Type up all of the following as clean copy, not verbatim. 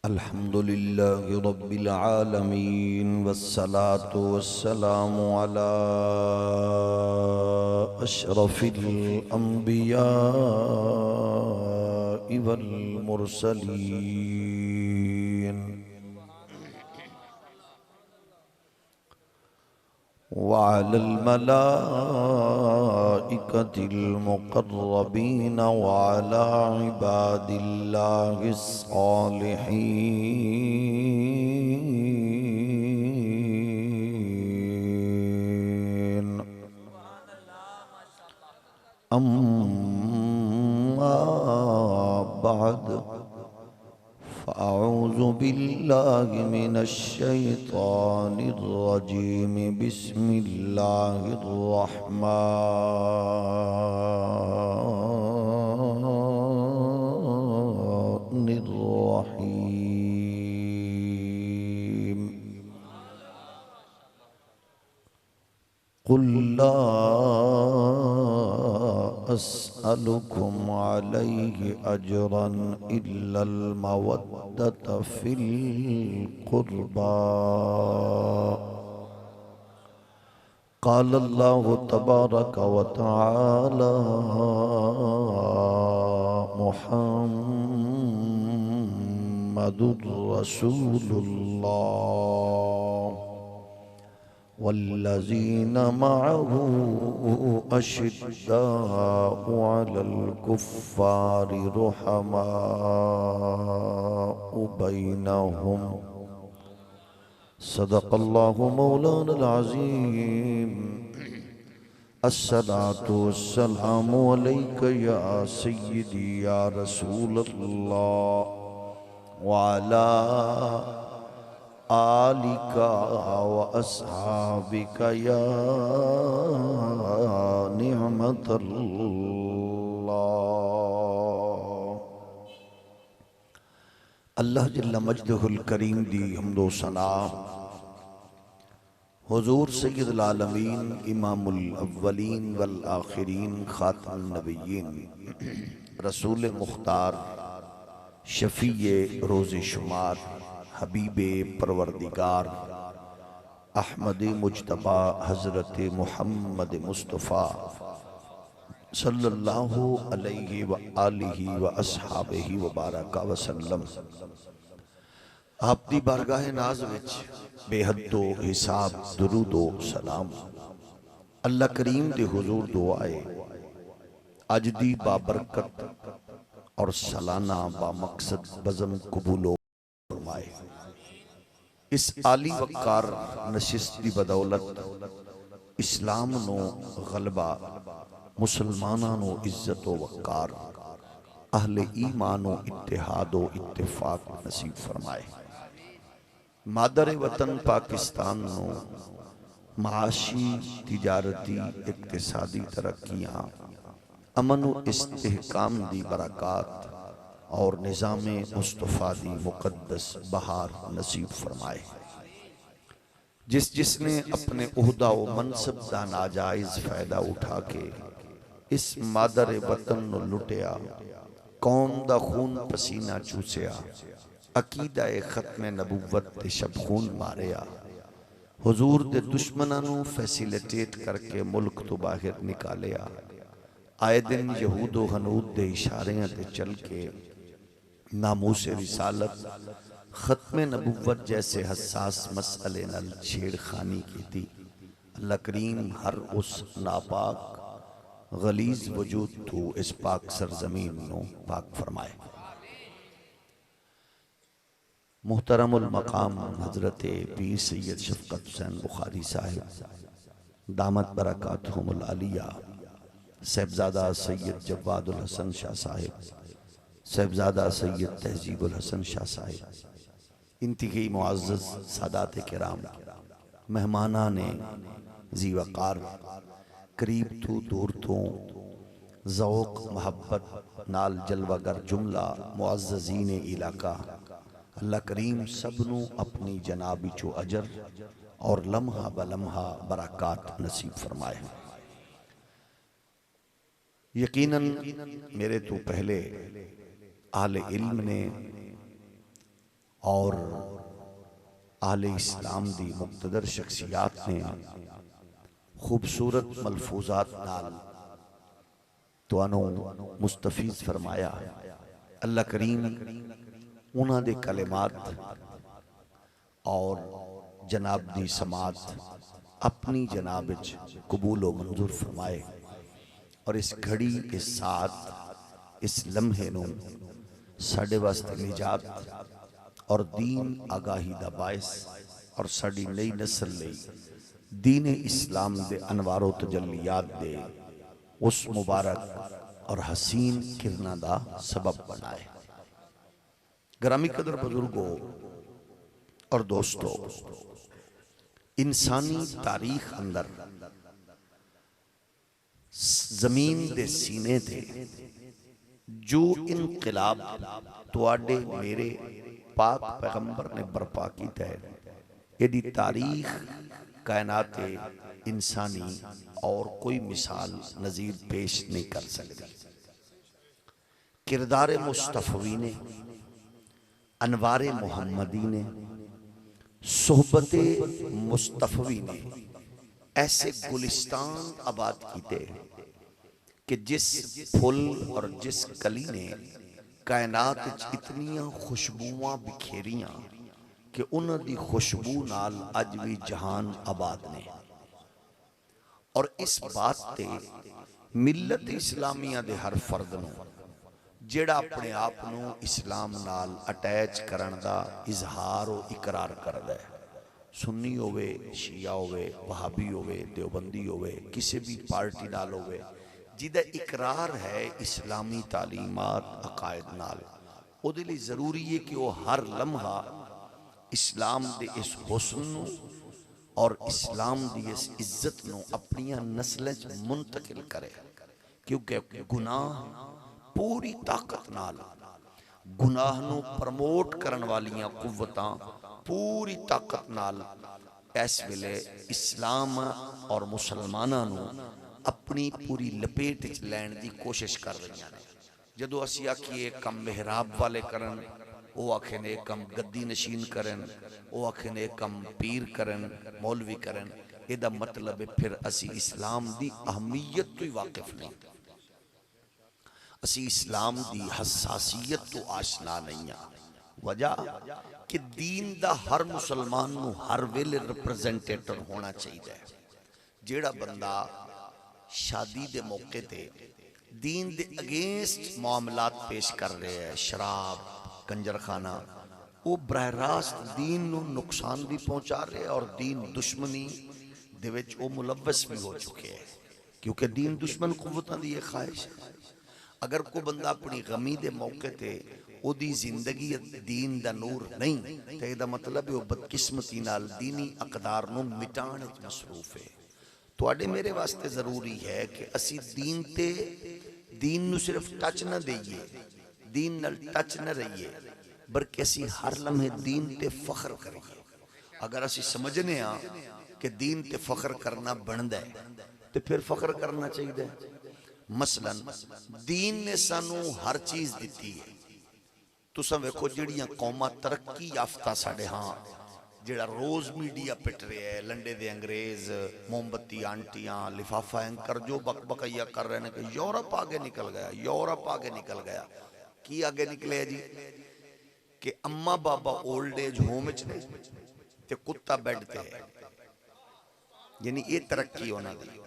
अल्हम्दुलिल्लाहि रब्बिल आलमीन वस्सलातु वस्सलामु अला अशरफिल अंबियाइ वल मुरसलीन वअलल मलाइकतिल मुक़र्रबीन वअला इबादिल्लाहिस सालिहीन अम्मा बअद फ़अऊज़ु बिल्लाहि मिनश शैतानिर रजीम बिस्मिल्लाहिर रहमानिर रहीम कुल ला अस्अलुकुम अलैहि अजरन इल्लल मवद्दत फिल क़ुर्बा क़ाल अल्लाहु तबारक व तआला मुहम्मदुर रसूलुल्लाह वल्लज़ीन मअहु अशिद्दाउ अलल कुफ़्फ़ारि रुहमाउ बैनहुम सदक़ल्लाहु मौलानल अज़ीम। अस्सलातु वस्सलामु अलैका या सय्यदी या रसूलल्लाह व अला आलिका व अस्हाबिका या निअमतल्लाह। अल्लाह जल्ल मजदहुल करीम दी हम्दो सना हुजूर सय्यदुल आलमीन इमामुल अव्वलीन वल आखिरीन खातमुन नबिय्यीन रसूल मुख्तार शफीए रोज़े शुमार हबीबे परवरदिगार अहमद मुज्तबा हज़रत मुहम्मद मुस्तफ़ा सल्लल्लाहु अलैहि व आलिहि व अस्हाबिहि व बारक वसल्लम आप दी बारगाह नाज विच बेहदो हिसाब दुरूदो सलाम अल्लाह करीम दे हुजूर दुआ है अज दी बाबरकत और सालाना बामकसद बज़म कबूलो फरमाए। इस आली वकार नशिस्त दी बदौलत इस्लाम नो गलबा मुसलमानां नो इज्जत व वकार अहले ईमान व इत्तेहाद व इत्तेफाक नसीब फरमाए। मादर वतन पाकिस्तान नो माशी तिजारती इक्तिसादी तरक्कियां अमन व इस्तेहकाम दी बरक़ात और निज़ामे मुस्तफ़ा दी मुक़द्दस बहार नसीब फरमाए। जिसने अपने उहदा व मनसब दा नाजायज़ फ़ायदा उठा के इस मादर वतन नु लुटिया, कौम दा खून पसीना चूसिया, अकीदा ए खत्मे नबुव्वत ते शब खून मारिया, हुजूर दे दुश्मनां नु फैसिलिटेट करके मुल्क तो बाहर निकालिया, आए दिन यहूद व हनूद दे इशारियां ते चल के नामूस रिसालत खत्मे नबुव्वत जैसे हसास मसले नल छेड़खानी की थी। अल्लाह करीम हर उस नापाक गलीज वजूद तो इस पाक सरजमीन नो पाक फरमाए। मुहतरमुल मकाम हजरत पीर सैयद शफकत हुसैन बुखारी साहिब दामत बरकातहुमुल आलिया, साहिबजादा सैयद जवादुल हसन शाह साहिब, साहिबजादा सैयद तहजीबुल हसन शाह साहिब, इंतहाई मुअज़्ज़ज़ सादात किराम, मेहमाना ने ज़ीवकार, करीब तो दूर तो ज़ौक़ मोहब्बत नाल जलवागर जुमला मुअज़्ज़ज़ीन इलाका, अल्लाह करीम सबनू अपनी जनाबी चो अजर और लम्हा बलम्हा बरक़ात नसीब फरमाए। यकीनन मेरे तो पहले आले इल्म ने और आले इस्लाम दी मुक्तदर शख्सियात ने खूबसूरत मलफूजात नाल तुहानू मुस्तफीज फरमाया। अल्लाह करीम उन्हां दे कलिमात और जनाब दी समात अपनी जनाब विच कबूल व मंजूर फरमाए और इस घड़ी इस साथ इस लम्हे नू साडे वास्ते निजात और दीन आगाही दा बायस और साडी नई नस्ल लई दीन इस्लाम दे अनवारो तजल्लियात दे उस मुबारक और हसीन किरणा दा सबब बनाए। ग्रामी कदर बुजुर्गों और दोस्तों, इंसानी तारीख अंदर जमीन दे सीने थे जो इनकलाब तुआडे मेरे पाक पैगंबर ने बर्पा किया है, यदि तारीख कायनात इंसानी और कोई मिसाल नजीर पेश नहीं कर सकती। किरदार मुस्तफ़वी ने, अनवारे मोहम्मदी ने, सोहबते मुस्तफ़वी ने ऐसे गुलिस्तान आबाद किए कि जिस फुल और जिस कली ने कायनात इतनियां खुशबुआं बिखेरियां कि उन्हां दी खुशबू नाल अज भी जहान आबाद ने। और इस बात ते मिलत इस्लामिया दे हर फर्द नूं जेड़ा अपने आप नूं इस्लाम नाल अटैच करन दा इजहार और इकरार करदा है, सुन्नी होवे, शिया होवे, वहाबी होवे, देवबंदी होवे, किसी भी पार्टी नाल होवे, जिहदा इकरार है इस्लामी तालीमात अकायद नाल, उहदे लई जरूरी है कि वह हर लम्हा इस्लाम दे इस हुस्न नूं और इस्लाम दी इस इज्जत नूं अपनियां नस्लें च मुंतकिल करे। क्योंकि गुनाह पूरी ताकत नाल, गुनाह नूं प्रमोट करन वालियां कुव्वतां पूरी ताकत नाल इस वेले इस्लाम और मुसलमानां नूं अपनी पूरी लपेट च लैण दी कोशिश कर रही हैं। जदों असीं आखीए कम मेहराब वाले करन, वो आखे ने कम गद्दी नशीन करन, वो आखे ने कम पीर करन, मौलवी करन, इहदा मतलब है फिर असी इस्लाम दी अहमियत तो ही वाकिफ नहीं, असी इस्लाम दी हसासीयत तो आशना नहीं हाँ। वजह कि दीन दा हर मुसलमान नूं हर वेले रिप्रेजेंटेटर होना चाहिए। जेड़ा बंदा शादी दे मौके ते दीन दे अगेंस्ट मामलात पेश कर रहे हैं, शराब, कंजरखाना, वो बरह रास्त दीन नूं नुकसान भी पहुंचा रहे हैं और दीन दुश्मनी दे विच वो मुलव्वस भी हो चुके हैं। क्योंकि दीन दुश्मन कुव्वतां दी एक ख्वाहिश है। अगर कोई बंदा अपनी गमी दे मौके ते ओदी जिंदगी दीन दा नूर नहीं तो इहदा मतलब है वो बदकिस्मती नाल दीनी अकदार नूं मिटाण विच मसरूफ है। तुहाडे मेरे वास्ते जरूरी है कि असी दीन ते दीन नूं सिर्फ टच न देइए, दीन नाल टच न रहिए, बल्कि असी हर लम्हे दीन ते फख्र करिए। अगर असी समझने हाँ कि दीन ते फख्र करना बनदा है तो फिर फख्र करना चाहिए। मसलन दीन ने सानू हर चीज दी है। तुसां वेखो जिहड़ियां कौमां तरक्की याफ्ता साडे हाँ जेड़ा रोज मीडिया पिट रहा है, लंडे दे अंग्रेज, मोमबत्ती आंटियां, लिफाफा एंकर जो बकबकैया कर रहे हैं कि यूरोप आगे निकल गया, यूरोप आगे निकल गया। की आगे निकले जी कि अम्मा बाबा ओल्ड एज होम ने ते कुत्ता बेड ते है, यानी ये तरक्की उन्हां दी।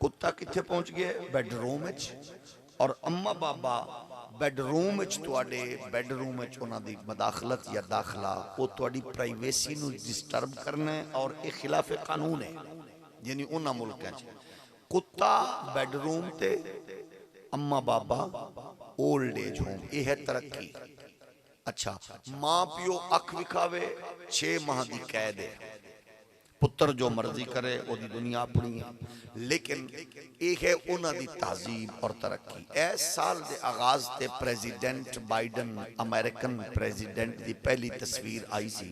कुत्ता कित्थे पहुंच गया? बेडरूम और अम्मा बाबा बेडरूम तुहाडे बेडरूम उन्हां दी मदाखलत या दाखला वो तुहाडी प्राइवेसी नूं डिस्टर्ब करना है और ये खिलाफ कानून है। यानी उन्हां मुल्कां च कुत्ता बेडरूम ते अम्मा बाबा ओल्ड एज होम, ये है तरक्की। अच्छा, मां प्यो अख विखावे 6 माह की कैद है, पुत्र जो मर्जी करे ओदी दुनिया अपनी है, लेकिन एक है उन्हां दी तहजीब और तरक्की। इस साल के आगाज ते प्रेजिडेंट बाइडन अमेरिकन प्रेजिडेंट की पहली तस्वीर आई सी,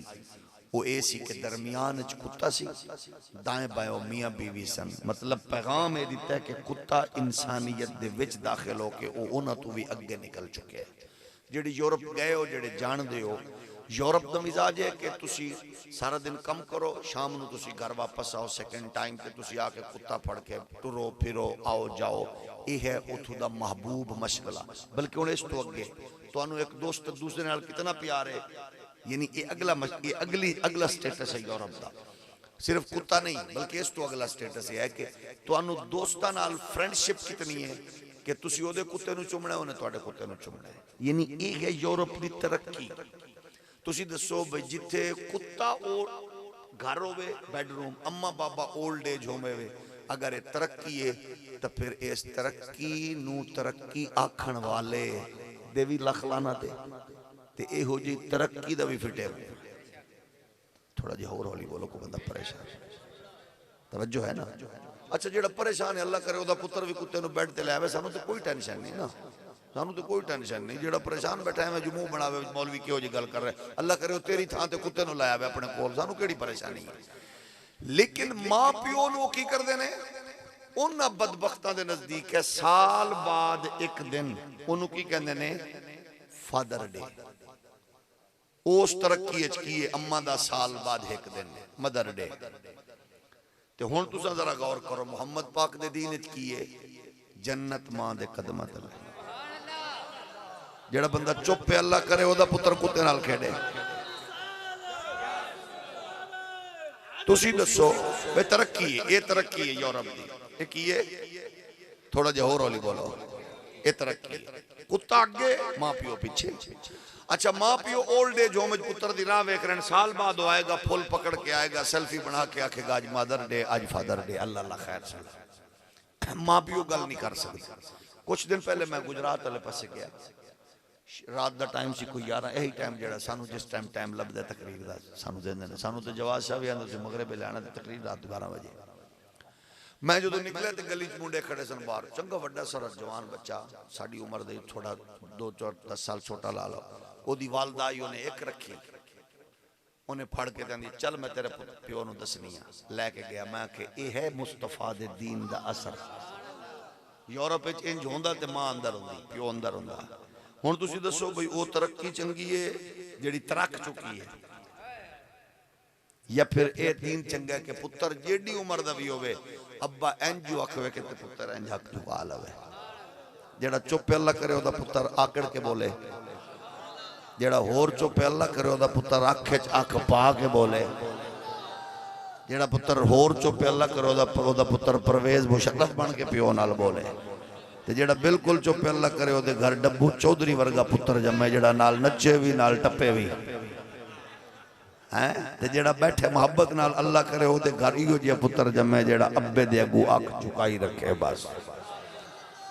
वो ये सी कि दरमियान च कुत्ता सी, दाएं बाएं मियाँ बीवी सन। मतलब पैगाम ये दिता है कि कुत्ता इंसानियत दे विच दाखिल होके वो उन्हां तो भी अगे निकल चुके हैं। जेडे यूरोप गए हो, जेडे जानते हो, यूरोप का मिजाज है कि तुसी सारा दिन कम करो, शाम नूं तुसी घर वापस आओ, सेकंड टाइम ते तुसी आके कुत्ता फड़ के टुरो फिरो आओ जाओ। यह है उथों दा महबूब मशगला। बल्कि हुण इस तो अगे तुहानूं एक दोस्त दूसरे नाल कितना प्यार है, यानी ये अगला स्टेटस है यूरोप का। सिर्फ कुत्ता नहीं बल्कि इस तो अगला स्टेटस है कि तुहानूं दोस्तां नाल फ्रेंडशिप कितनी है कि तुसी ओदे कुत्ते नूं चुमना है, उन्हें तुहाडे कुत्ते नूं चुमना है। यानी ये है यूरोप की तरक्की। तुसी दसो भाई जिथे कुत्ता और घर होवे बेडरूम, अम्मा बाबा ओल्ड एज होम वे, अगर ये तरक्की है तो फिर इस तरक्की नूं तरक्की आखण वाले दे भी लख लाना ते इहो जी तरक्की दा भी फिटे। थोड़ा जिहा होर हौली बोलो, को बंदा परेशान, तवज्जो है ना। अच्छा जेड़ा परेशान है अल्लाह करे ओदा पुत्र भी कुत्ते नूं बेड ते ले आवे, सानू तो कोई टेंशन नहीं ना, सानू तो कोई टेंशन नहीं। जेड़ा परेशान बैठा है मैं जो मुंह बनावे मौलवी किहो जी गल कर रहे, अल्लाह करे तेरी थां ते कुत्ते नूं ले आवे अपने कोल, सानू केड़ी परेशानी है। लेकिन मां प्यो नूं की करदे ने, उन्हां बदबख्तां दे नजदीक है साल बाद एक दिन ओनू की कहंदे ने फादर डे। उस तरक्की की है अम्मा दा साल बाद एक दिन मदर डे। ते हुण तुसां जरा गौर करो मुहम्मद पाक दे दीन विच की है जन्नत मां दे कदमां तले। जेड़ा बंदा चुप है अल्लाह करे ओदा पुत्र कुत्ते नाल खेडे। तुसी दसो वे तरक्की है, ये तरक्की है यूरोप दी, ये की है? थोड़ा जिहा होर हौली बोलो, ये तरक्की है। कुत्ता अगे मां प्यो पीछे। अच्छा मां प्यो ओल्ड एज होम पुत्र दी राह वेख रहे, साल बाद आएगा फुल पकड़ के आएगा, सेल्फी बना के आखेगा आज मदर डे आज फादर डे, अल्लाह अल्लाह खैर सुन। मां प्यो गल नहीं कर सकते। कुछ दिन पहले मैं गुजरात वाले पासे गया, रात का टाइम सी कोई 11, यही टाइम जो सानू जिस टाइम लगता है तकरीर का सानू देंगे ने, सानू तो जवाब शाह भी आते मगरब लेना तकरीर रात 12 बजे। मैं जो निकलिया तो गली च मुंडे खड़े सन बाहर, चंगा वड्डा सारा जवान बच्चा साड़ी उम्र दे थोड़ा 2-4-10 साल छोटा ला लो, ओदी वालदा आई उन्हें एक रखी, उन्हें फड़ के कहती चल मैं तेरे प्यो नूं दसनी आ, लैके गया। मैं कि यह है मुस्तफा दे दीन दा असर। यूरोप इंज होंदा ते मां अंदर होंदी प्यो अंदर होंदा। हुण तुसीं दसो बई वो तरक्की चंगी है जिहड़ी तरक चुकी है, या फिर यह दीन चंगा कि पुत्र जेडी उम्र दा भी होवे अब्बा इंज आखवे कि पुत्र इंज हक चुका लवे। जेड़ा चुप अल्लाह करे ओदा पुत्र आकड़ के बोले, जेड़ा होर चुप अल्लाह करे ओदा पुत्र अख च अख पा के बोले, जेड़ा पुत्र होर चुप अल्लाह करे ओदा पुत्र परवेज मुशर्रफ बन के प्यो नाल बोले, ते जेड़ा बिल्कुल चुप अल्लाह करे ओदे घर डब्बू चौधरी वर्गा पुत्र जम्मे, जेड़ा नाल नचे भी नाल टप्पे भी हैं, ते जेड़ा बैठे मोहब्बत नाल अल्लाह करे ओदे घर इहो जिहा पुत्र जम्मे जेड़ा अब्बे दे अगू अख झुकाई रखे, बस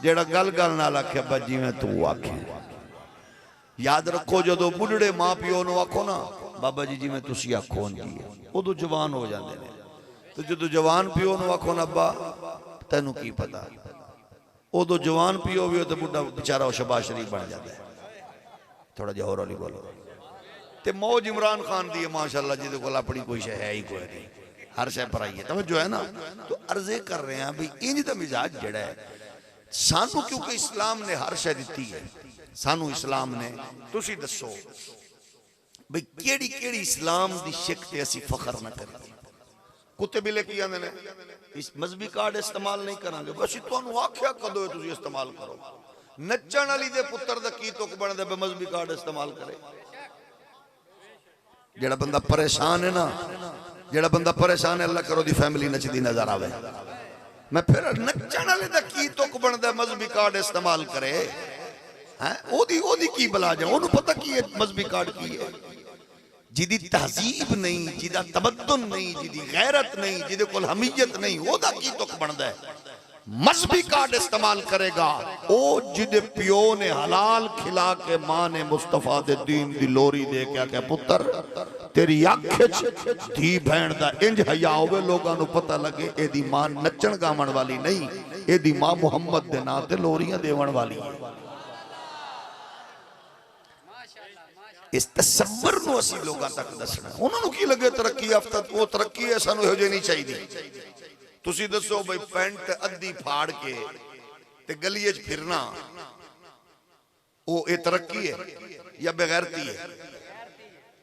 जेड़ा गल गल नाल आखे अब्बा जिवें तू आखे। याद रखो जो बुढ़ड़े मां प्यो नूं आखो ना बाबा जी जिवें तुसीं आखो जी उदों जवान हो जाते हैं, तो जो जवान प्यो नूं आखो ना अब्बा तैनूं की पता, उदों जवान पियो भी हो तो बुढ़ा बेचारा शबाज शरीफ बन जाता है। थोड़ा जिहा होर हौली बोलो। ते मौज इमरान खान दी है माशाअल्लाह, जिहदे कोल अपनी कोई शे है ही कोई नहीं, हर शे पर आई है। तवज्जो है ना। तो अर्जे कर रहे हैं भी इंज दा मिजाज जड़ा है सानू, क्योंकि इस्लाम ने हर शे दित्ती है सानू। इस्लाम ने तुसी दसो भाई केड़ी केड़ी इस्लाम दी शिक ते असी फखर न करिए। कुत्ते बिले की आंदे ने इस मजहबी कार्ड इस्तेमाल नहीं करांगे, बस तुहानू आख्या कदों है तुसी इस्तेमाल करो। नच्चण वाली दे पुत्र दा की तुक बनदा बे मजहबी कार्ड इस्तेमाल करे। जेड़ा बंदा परेशान है ना, जेड़ा बंदा परेशान है अल्लाह करो दी फैमिली नचदी नजर आवे। मैं फिर नच्चण वाले दा की तुक बनदा मजहबी कार्ड इस्तेमाल करे हैं, ओदी ओदी की बला जाए, ओनू पता की है मजहबी कार्ड की है। जिदी तहजीब नहीं, जिदा तबद्दुन नहीं, जिदी गैरत नहीं, जिदे कोल हमीयत नहीं, ओदा की तुक बनदा है। मजहबी कार्ड इस्तेमाल करेगा ओ जिदे प्यो ने हलाल खिला के मां ने मुस्तफा दे दीन दी लोरी दे के आके पुत्र तेरी अख च धी भैन दा इंज हया होवे, लोगां नू पता लगे एदी मां नच्चण गावण वाली नहीं, एदी मां मुहम्मद दे नाम ते लोरियां देवण वाली है। इस तसव्वुर नूं असीं लोगां तक दसना। उन्हां नूं की लगे तरक्की याफ्ता, वो तरक्की है सानू इहो जी नहीं चाहिदी। तुसी दसो भाई पैंट अद्धी फाड़ के ते गलिए च फिरना वो ये तरक्की है या बेगैरती है?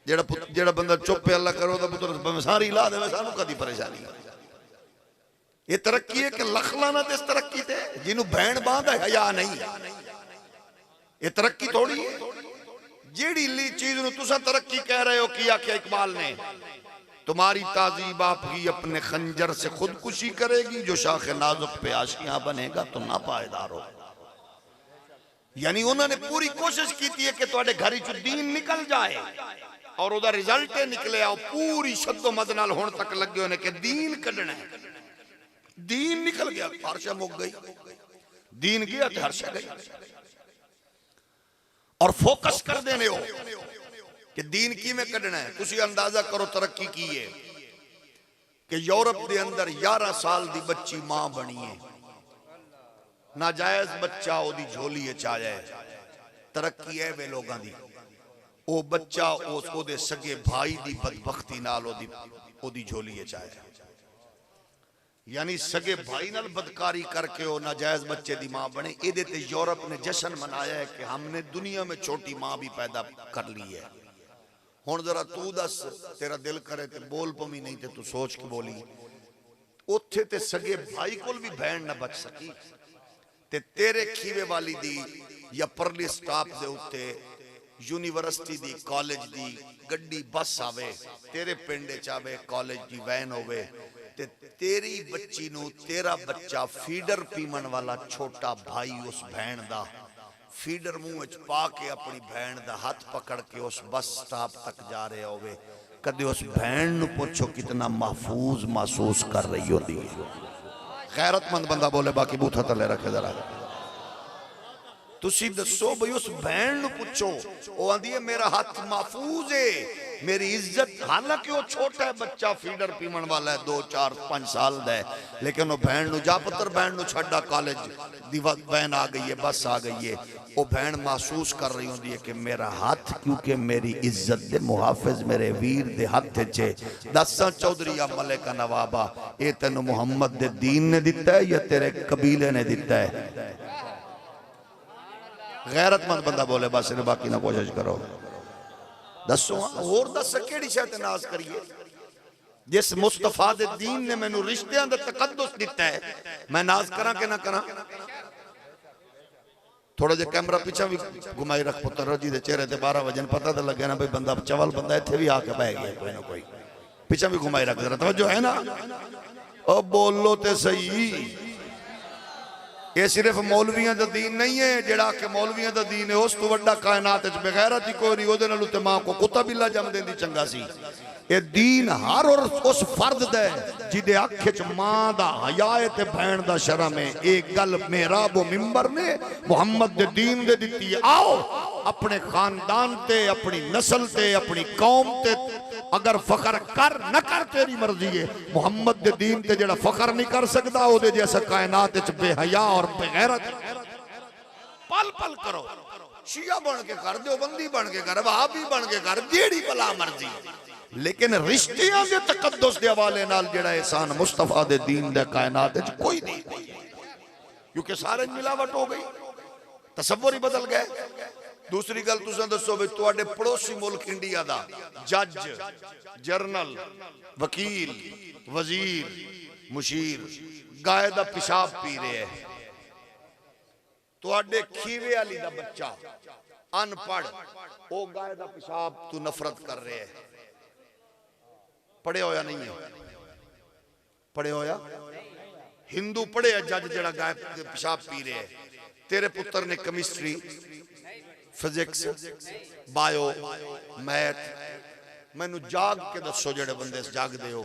जेड़ा बंदा चुप है अल्लाह करो तो पुत्र सारी ला दे सानू कदी परेशानी। ये तरक्की है कि लख लाना इस तरक्की ते जिन्हों भैन बांध है या नहीं, ये तरक्की थोड़ी है। जेड़ी ली चीज नु तुसा तरक्की कह रहे हो कि आख्या इकबाल ने, तुम्हारी ताजीब आपकी अपने खंजर से खुदकुशी करेगी, जो शाख नाजुक पे आशियां बनेगा तो ना पायदार हो। यानी उन्होंने पूरी कोशिश की थी कि तुम्हारे घर चो दीन निकल जाए और उदा रिजल्ट निकले आओ। पूरी शद्दो मद नाल होने तक लगे होने के दीन कढ़ना है, दीन निकल गया, हर्षा मुक गई, दीन गया तो हर्षा गई। और फोकस कर देने हो कि दीन की में कढ़ना है। तुसी अंदाजा करो तरक्की की है कि यूरोप के अंदर 11 साल दी बच्ची मां बनी है, नाजायज बच्चा ओदी झोली च आ जाए। तरक्की है वे लोगों दी। ओ बच्चा उस ओदे सगे भाई दी बदबख्ती नाल ओदी झोली च आया। यानी सगे भाई नाल बदकारी करके ओ नाजायज बच्चे दी मां बने। एदे ते यूरोप ने जश्न मनाया है कि हमने दुनिया में छोटी मां भी पैदा कर ली है। हुण जरा तू दस, तेरा दिल करे ते बोल पवी, नहीं ते तू सोच के बोली। उत्थे ते सगे भाई कोल भी बहन ना बच सकी ते तेरे खीवे वाली दी या परली स्टाफ दे उत्ते यूनिवर्सिटी दी कॉलेज दी गड्डी बस आवे, तेरे पिंड च आवे, कॉलेज दी वैन होवे ते तेरी बच्ची नू तेरा बच्चा फीडर पीमन वाला छोटा भाई उस बहन दा फीडर मुंह च पा के अपनी बहन दा हाथ पकड़ के उस बस स्टॉप तक जा रहे होवे। कदे उस बहन नू पूछो कितना महफूज महसूस कर रही होती है। गैरतमंद बंदा बोले बाकी बूथा तले रखे जरा। तुसी दसो भाई उस बहन नू पूछो, वो आंदी है मेरा हाथ महफूज है, मेरी इज्जत। हालांकि वो छोटा है बच्चा, फीडर पीमन वाला है, 2, 4, 5 साल दा है, लेकिन वो बहन नू जा पुत्र बहन नू छड्डा, कॉलेज दी बहन आ गई है, बस आ गई है। वो बहन महसूस कर रही होंदी है कि मेरा हाथ, क्योंकि मेरी इज्जत दे मुहाफिज मेरे वीर दे हाथ च। दसा चौधरी या मलिका नवाबा, ये तेन मुहम्मद दे दीन ने दिता है या तेरे कबीले ने दिता है? गैरतमंद बंदा बोले बस ने, बाकी ना कोशिश करो। दसो और दस केड़ी शय ते नाज करिए? जिस मुस्तफा दे दीन ने मैनू रिश्तियां दा तकद्दुस दिता है, मैं नाज करा कि ना करा? थोड़ा जा कैमरा पीछा भी घुमाई रख पुत्र जी दे चेहरे ते 12 वजन पता तो लगे ना भाई बंदा चवल बंदा इत्थे भी आके बह गया कोई ना कोई। पीछा भी घुमाई रख, जरा तवज्जो है ना? ओ बोलो ते सही। ये सिर्फ मौलवियों का दीन नहीं है, जेड़ा कि मौलवियों का दीन है उस तो वड्डा कायनात च बेगैरत ही कोई नहीं। ओदे नाल ते मां को कुत्ता बिल्ला जम देंदी चंगा सी। ये दीन हर और उस फर्द दे जिदे अख च मां दा हया है ते बहन दा शर्म है। एक गल मेहराब व मिंबर ने मुहम्मद दे दीन दे दित्ती है। आओ अपने खानदान ते, अपनी नस्ल ते, अपनी कौम ते अगर फखर कर न कर तेरी मर्जी है। मुहम्मद दे दीन ते जेड़ा फखर नहीं कर सकता ओदे जैसा कायनात च बेहया और बेगैरत पल पल करो। शिया बन के कर, देवबंदी बन के कर, वहाबी बन के कर, जेड़ी भला मर्जी, लेकिन रिश्तियां दे तकद्दुस दे हवाले नाल जेड़ा एहसान मुस्तफा दे दीन दे कायनात च कोई नहीं, क्योंकि सारे मिलावट हो गई, तसव्वुर ही बदल गए। दूसरी गल तुसां दसो भी तुहाडे पड़ोसी मुल्क इंडिया दा जज, जरनल, वकील, वजीर, मुशीर गाय दा पेशाब पी रहे है। तुहाडे खीवे वाली दा बच्चा अनपढ़, वो गाय दा पेशाब तू नफरत कर रहे है। पढ़े होया नहीं है? पढ़े होया? हिंदू पढ़े है जज जेड़ा गाय दे पेशाब पी रहे है। तेरे पुत्र ने केमिस्ट्री, फिजिक्स, बायो, मैथ, मैनू जाग के दसो जेड़े बंदे जागदे हो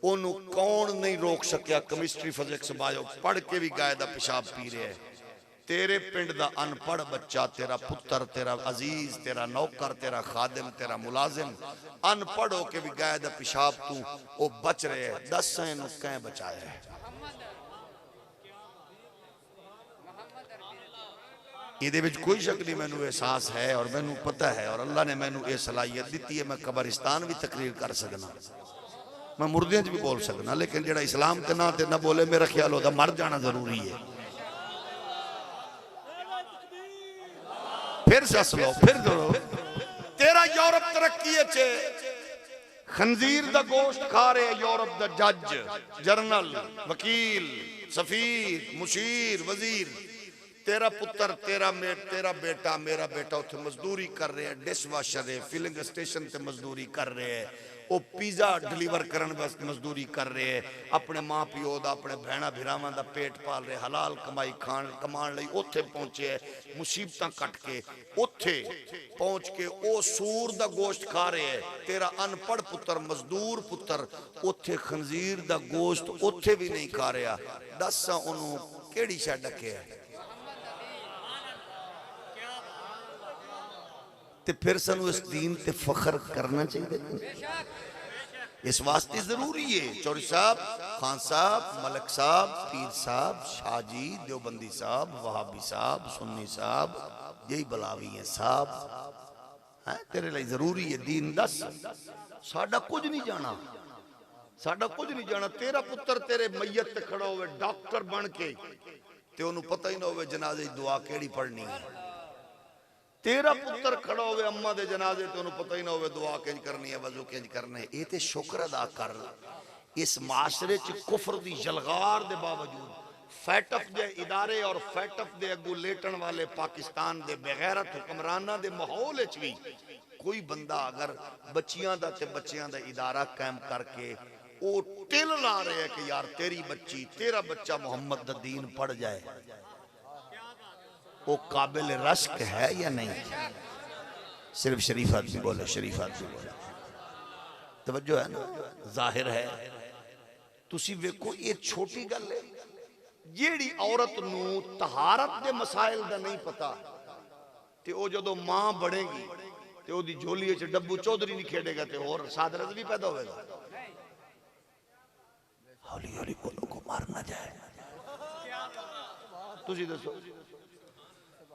ओनू कौन नहीं रोक सकिया? केमिस्ट्री, फिजिक्स, बायो पढ़ के भी गाय दा पेशाब पी रहे है। तेरे पिंड दा अनपढ़ बच्चा, तेरा पुत्र, तेरा अजीज, तेरा नौकर, तेरा खादिम, तेरा मुलाजिम अनपढ़ हो के भी गाय दा पेशाब तू वो बच रहे है। दस इनू कैं बचाया है? ये कोई शक नहीं, मैनू एहसास है और मैनू पता है और अल्लाह ने मैनू ये सलाहियत दी है। मैं कब्रिस्तान भी तकरीर कर सकना, मैं मुर्दियां भी बोल सकना, लेकिन जेड़ा इस्लाम के ना ते ना बोले मेरा ख्याल होता मर जाना जरूरी है। फिर सस लो, फिर दो। तेरा यूरोप तरक्की चे खंजीर दा गोश्त खा रहे यूरोप दा जज जर्नल वकील सफीर मुशीर वजीर तेरा पुत्र तेरा बेटा मेरा बेटा उथे मजदूरी कर रहे हैं डिश वाशर है फिलिंग स्टेशन ते मजदूरी कर रहे हैं वो पिज़्ज़ा डिलीवर करने वास्ते मजदूरी कर रहे हैं अपने माँ प्यो दा अपने भैणा भिरावां दा पेट पाल रहे हलाल कमाई कमान लई उथे पहुंचे मुसीबतां कट के उथे पहुंच के ओ सूर दा गोश्त खा रहे हैं तेरा अनपढ़ पुत्र मजदूर पुत्र उथे खंजीर दा गोश्त उथे भी नहीं खा रहा दस ओनू केड़ी शै डके है ते फिर सानू इस दीन ते फखर करना चाहिए इस वास्ते जरूरी है चौधरी साहब खान साहब मलिक साहब पीर साहब शाहजी देवबंदी साहब वहाबी साहब सुन्नी साहब यही बलावी है साहब है तेरे लिए जरूरी है दीन दस साडा कुछ नहीं जाना तेरा पुत्र तेरे मैयत ते खड़ा होवे डॉक्टर बन के ते ओनू पता ही ना होवे जनाजे दी दुआ केड़ी पढ़नी है तेरा पुत्र खड़ा होवे अम्मा दे जनाजे ते ओनू पता ही ना होवे दुआ किंज करनी है वजू किंज करना है ये ते शुक्र अदा कर इस माशरे च कुफर दी जलगार दे बावजूद फैटफ दे इदारे और फैटफ दे अगू लेटन वाले पाकिस्तान दे बेगैरत हुक्मराना दे माहौल च भी कोई बंदा अगर बच्चियां दा ते बच्चियां दा इदारा कायम करके ओ टिल ला रहे है कि यार तेरी बच्ची तेरा बच्चा मोहम्मद दा दीन पढ़ जाए वो काबिल रश्क है या नहीं सिर्फ शरीफ आदमी बोले तवज्जो है ना जाहिर है तुसी वेखो ये छोटी गल है जेड़ी औरत नू तहारत दे मसाइल दा नहीं पता ते ओ जदों मां बनेगी ते ओदी झोली च डब्बू चौधरी नहीं खेडेगा ते और साद रज़वी पैदा होवेगा हौली हौली बोलो को मार ना जाए तुसी दसो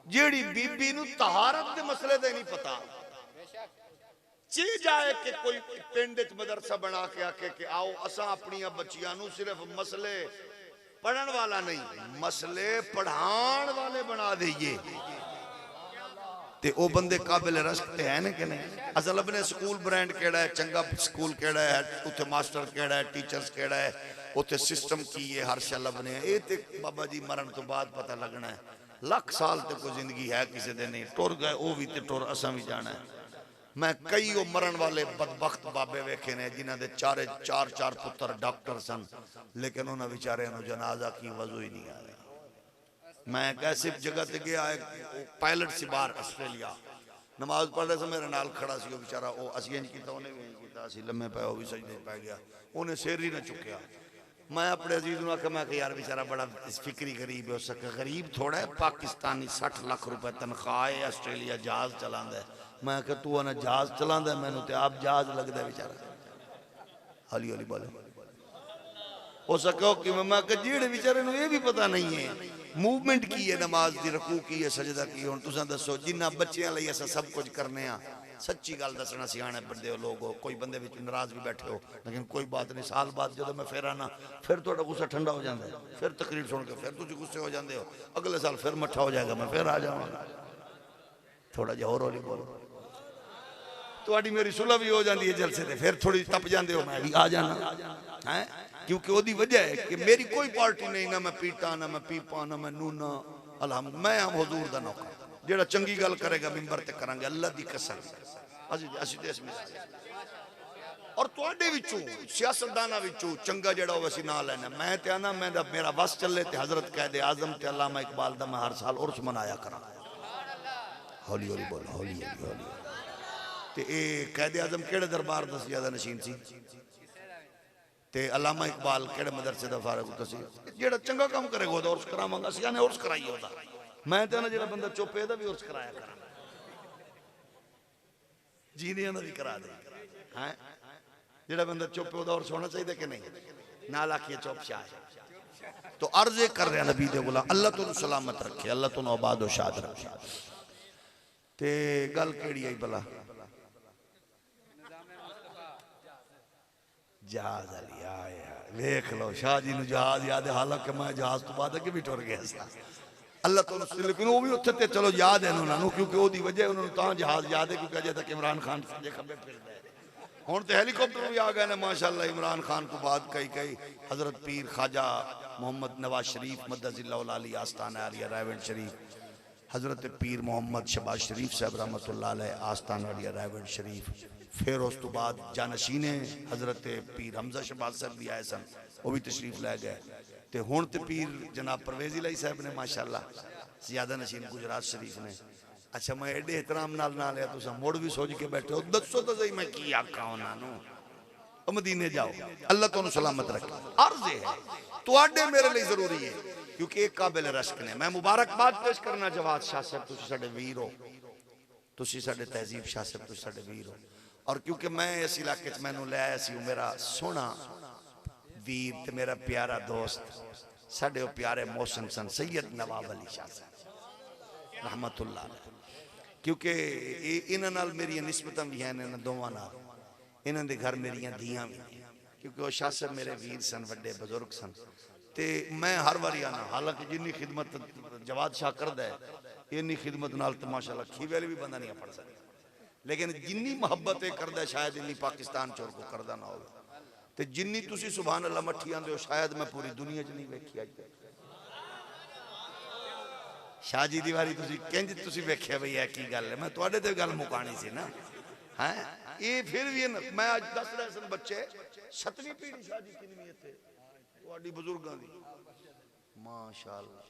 जेड़ी बीबी नू तहारत दे मसले दे नहीं पता ची जाए कि कोई पिंड च मदरसा बना के आके कि आओ असा अपनी बच्चियां नू सिर्फ मसले पढ़न वाला नहीं मसले पढ़ान वाले बना दईए ते ओ बंदे काबिल रश्क ते है कि नहीं असल अपने स्कूल ब्रांड केड़ा है चंगा स्कूल केड़ा है उथे मास्टर केड़ा है टीचर्स केड़ा है उथे सिस्टम की है हर शै लभने ये ते बाबा जी मरण तो बाद पता लगना है लख साल तक कोई जिंदगी है किसी दे नहीं टुर गए वो भी ते टुर असा भी जाना है मैं कई वो मरण वाले बदबख्त बाबे वेखे ने जिन्हां दे चार पुत्र डॉक्टर सन लेकिन उन्होंने बेचारे जनाजा की वजू ही नहीं आ रहा मैं एक ऐसी जगह ते गया पायलट सी बाहर ऑस्ट्रेलिया नमाज पढ़ रहे थे मेरे नाल खड़ा सी बेचारा वो असी इंज कीता उन्हें भी इंज कीता असी लम्मे पे वो भी सजदे पै गया उन्हें सिर ही ना चुकया मैं अपने अजीज नूं आख्या मैं यार बेचारा बड़ा फिक्री गरीब है उसका गरीब थोड़ा है पाकिस्तानी 60 लाख रुपए तनख्वाह है ऑस्ट्रेलिया जहाज चलांदा है मैं आख्या तू आना जहाज चलांदा है मैनू ते आप जहाज लगदा है बेचारा हौली हौली बोले हो सको कि मैं जेड़े बेचारे नूं ये भी पता नहीं है मूवमेंट की है नमाज दी रकू की है सजदा की हुण तुसां दसो जिन्ना बच्चियां लई असां सब कुछ करने आ सच्ची गल दसना सियाणे बंदे हो लोग हो कोई बंदे विच नाराज भी बैठे हो लेकिन कोई बात नहीं साल बाद जदों मैं फिर आना फिर तुहाडा गुस्सा ठंडा हो जाता है फिर तकरीर सुन के फिर तुसीं गुस्से हो जाते हो अगले साल फिर मट्ठा हो जाएगा मैं फिर आ जाऊंगा थोड़ा जिहा होर हौली बोलो तुहाडी मेरी सुलह भी हो जाती है जलसे ते फिर थोड़ी तप जाते हो मैं भी आ जाना है क्योंकि ओदी वजह है कि मेरी कोई पार्टी नहीं ना मैं पीटा ना मैं पीपा ना मैं नूना अलहमद मैं हम हुजूर दा नौकर जेड़ा चंगी गल करेगा मिंबर ते करांगे अल्लाह दी कसम असी ते इसमें और तुहाडे विचों सियासतदाना विचों चंगा जेड़ा होवे असी ना लेना मैं ते आना मेरा बस चले ते हजरत कायदे आजम ते अल्लामा इकबाल दा मैं हर साल उर्स मनाया करा हौली हौली बोल हौली हौली ते ए कायदे आजम केड़े दरबार दा ज्यादा नशीन सी ते अल्लामा इकबाल केड़े मदरसे दा फारग होता सी जेड़ा चंगा काम करेगा ओदा उर्स करावांगा असी आने उर्स कराइए ओदा मैं ते ना जेड़ा बंदा चुप है दा भी उर्स कराया करा जीने ना भी करा दे हैं जेड़ा बंदा चुप है ओदा उर्स होना चाहिए कि नहीं ना लाखिए चुप शाह तो अर्ज कर रहे नबी दे गुलाम अल्लाह तुम सलामत रखे अल्लाह तुम आबाद व शाद रखे ते गल केड़ी आई भला जहाज अली आया वेख लो शाह जी नूं जहाज याद है हालांकि मैं जहाज तो बाद अगे भी टुर गया सा अल्लाह तो लेकिन वो भी उत्थे ते चलो याद है उन्होंने, क्योंकि वो वजह उन्होंने तां जहाज याद है क्योंकि अजे तक इमरान खान सजे खब्बे फिरदा है। हुण तो हेलीकॉप्टर भी आ गए ने माशाअल्लाह। इमरान खान को बाद कई हजरत पीर ख्वाजा मोहम्मद नवाज शरीफ मद्दजिल्लाहुल आली आस्ताना आलिया रायवंड शरीफ, हजरत पीर मोहम्मद शहबाज शरीफ साहब रहमतुल्लाह अलैह आस्ताना आलिया रायवंड शरीफ, फिर उस तो बाद जानशीने हजरत पीर हमजा शहबाज साहब भी आए सन, वो भी तशरीफ लै गए। तो हुण तो पीर जनाब परवेज़ इलाही साहब ने माशाअल्लाह ज़्यादा नशीन गुजरात शरीफ ने। अच्छा मैं एडे एहतराम नाल ना लिया, तुसा मुड़ भी सोच के बैठे हो, दसो तो सही मैं की आखा उन्होंने। मदीने जाओ, अल्लाह तुहानू सलामत रखे। अर्ज है तुहाडे मेरे लिए जरूरी है क्योंकि एक काबिल रश्क ने। मैं मुबारकबाद पेश करना जवाद शाह साहब, तुसी साडे वीर हो, तुसी साडे तहजीब शाह साहब, तुसी साडे वीर हो। और क्योंकि मैं इस इलाके च मैनू ले आया सी, मेरा सोहना वीर ते मेरा प्यारा दोस्त साडे वो प्यारे मोहसिन सन सैयद नवाब अली शाह साहब रहमतुल्लाह। क्योंकि इन्हां नाल मेरी निस्बतां भी हैं, इन्हां दोवां नाल, इन्हां दे घर मेरियां धीआं भी हैं, क्योंकि वो शाह साहब मेरे वीर सन, वड्डे बुजुर्ग सन। ते मैं हर बारी आना, हालांकि जिन्नी खिदमत जवाद शाह करदा है इन्नी खिदमत नाल तो माशाअल्लाह खीवेल भी बंदा नहीं पड़ सकता, लेकिन जिन्नी मुहब्बत करदा शायद इन्नी पाकिस्तान चोर को करदा ना हो। ते जिन्नी तुसी सुभान अल्लाह मठी आंदे हो शायद मैं पूरी दुनिया च नहीं वेखी अज तक। शाह जी दी वारी तुसी किंज तुसी वेख्या बई है की गल है, मैं तुहाडे ते गल मुकानी सी ना हैं। ये फिर भी मैं अज दस रहे सन बच्चे 7वीं पीढ़ी शाह जी किनवी इत्थे तुहाडी बुजुर्गां दी माशाअल्लाह।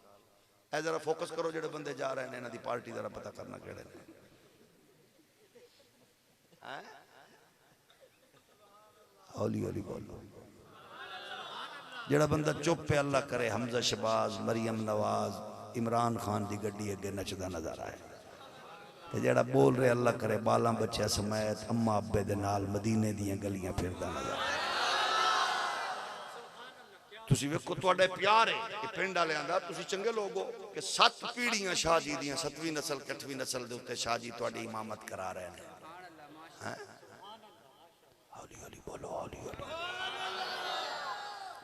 ए जरा फोकस करो जेड़े बंदे जा रहे हैं, इन्हां दी पार्टी जरा पता करना केड़े ने हैं। हौली हौली बोलो। जेड़ा बंदा चुप है अल्लाह करे, हमजा शहबाज, मरियम नवाज, इमरान खान की गड्डी अगे नचदा नजर आए। ते जेड़ा बोल रहे अल्लाह करे बाला बच्चा समेत अम्मा अब्बे दे नाल मदीने दियां गलियां फिरदा नजर आए। तुसी वेखो तुहाडे प्यार है ये पिंड वालियां दा, तुसी चंगे लोग हो कि 7 पीढ़ियां शाह जी दियां 7वीं नस्ल 8वीं नस्ल दे उत्ते शाह जी तुहाडी इमामत करा रहे हैं। हौली हौली बोलो, हौली हौली।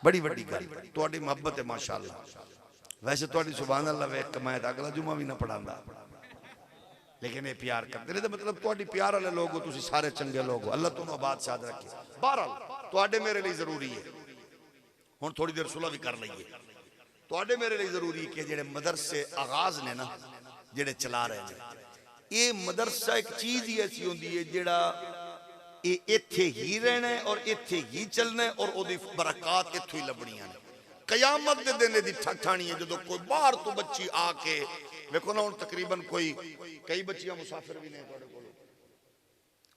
बड़ी बड़ी गल तुहाडी मोहब्बत है माशाअल्लाह। वैसे तुहाडी सुभान अल्लाह वेख के मैं अगला जुमा भी ना पढ़ांदा, लेकिन ये प्यार करते ने, मतलब तुहाडी प्यार वाले लोग हो, तुसी सारे चंगे लोग हो, अल्लाह तुहानू आबाद साद रखे। बहरहाल तुहाडे मेरे लिए जरूरी है, हुण थोड़ी देर सुलह भी कर लईए। तुहाडे मेरे लिए जरूरी है कि जेड़े मदरसे आगाज ने ना जेड़े चला रहे हैं, ये मदरसा एक चीज ही ऐसी होंदी है जेड़ा ये इत्थे ही रहना है और इत्थे ही चलना है और ओदी बरकत इत्थों ही लभणियां ने। कयामत दे दिन दी ठठाणी है जदों कोई बाहर तो बच्ची आके देखो ना, हुण तकरीबन कोई कई बच्चियां मुसाफिर भी ने तुहाडे कोल।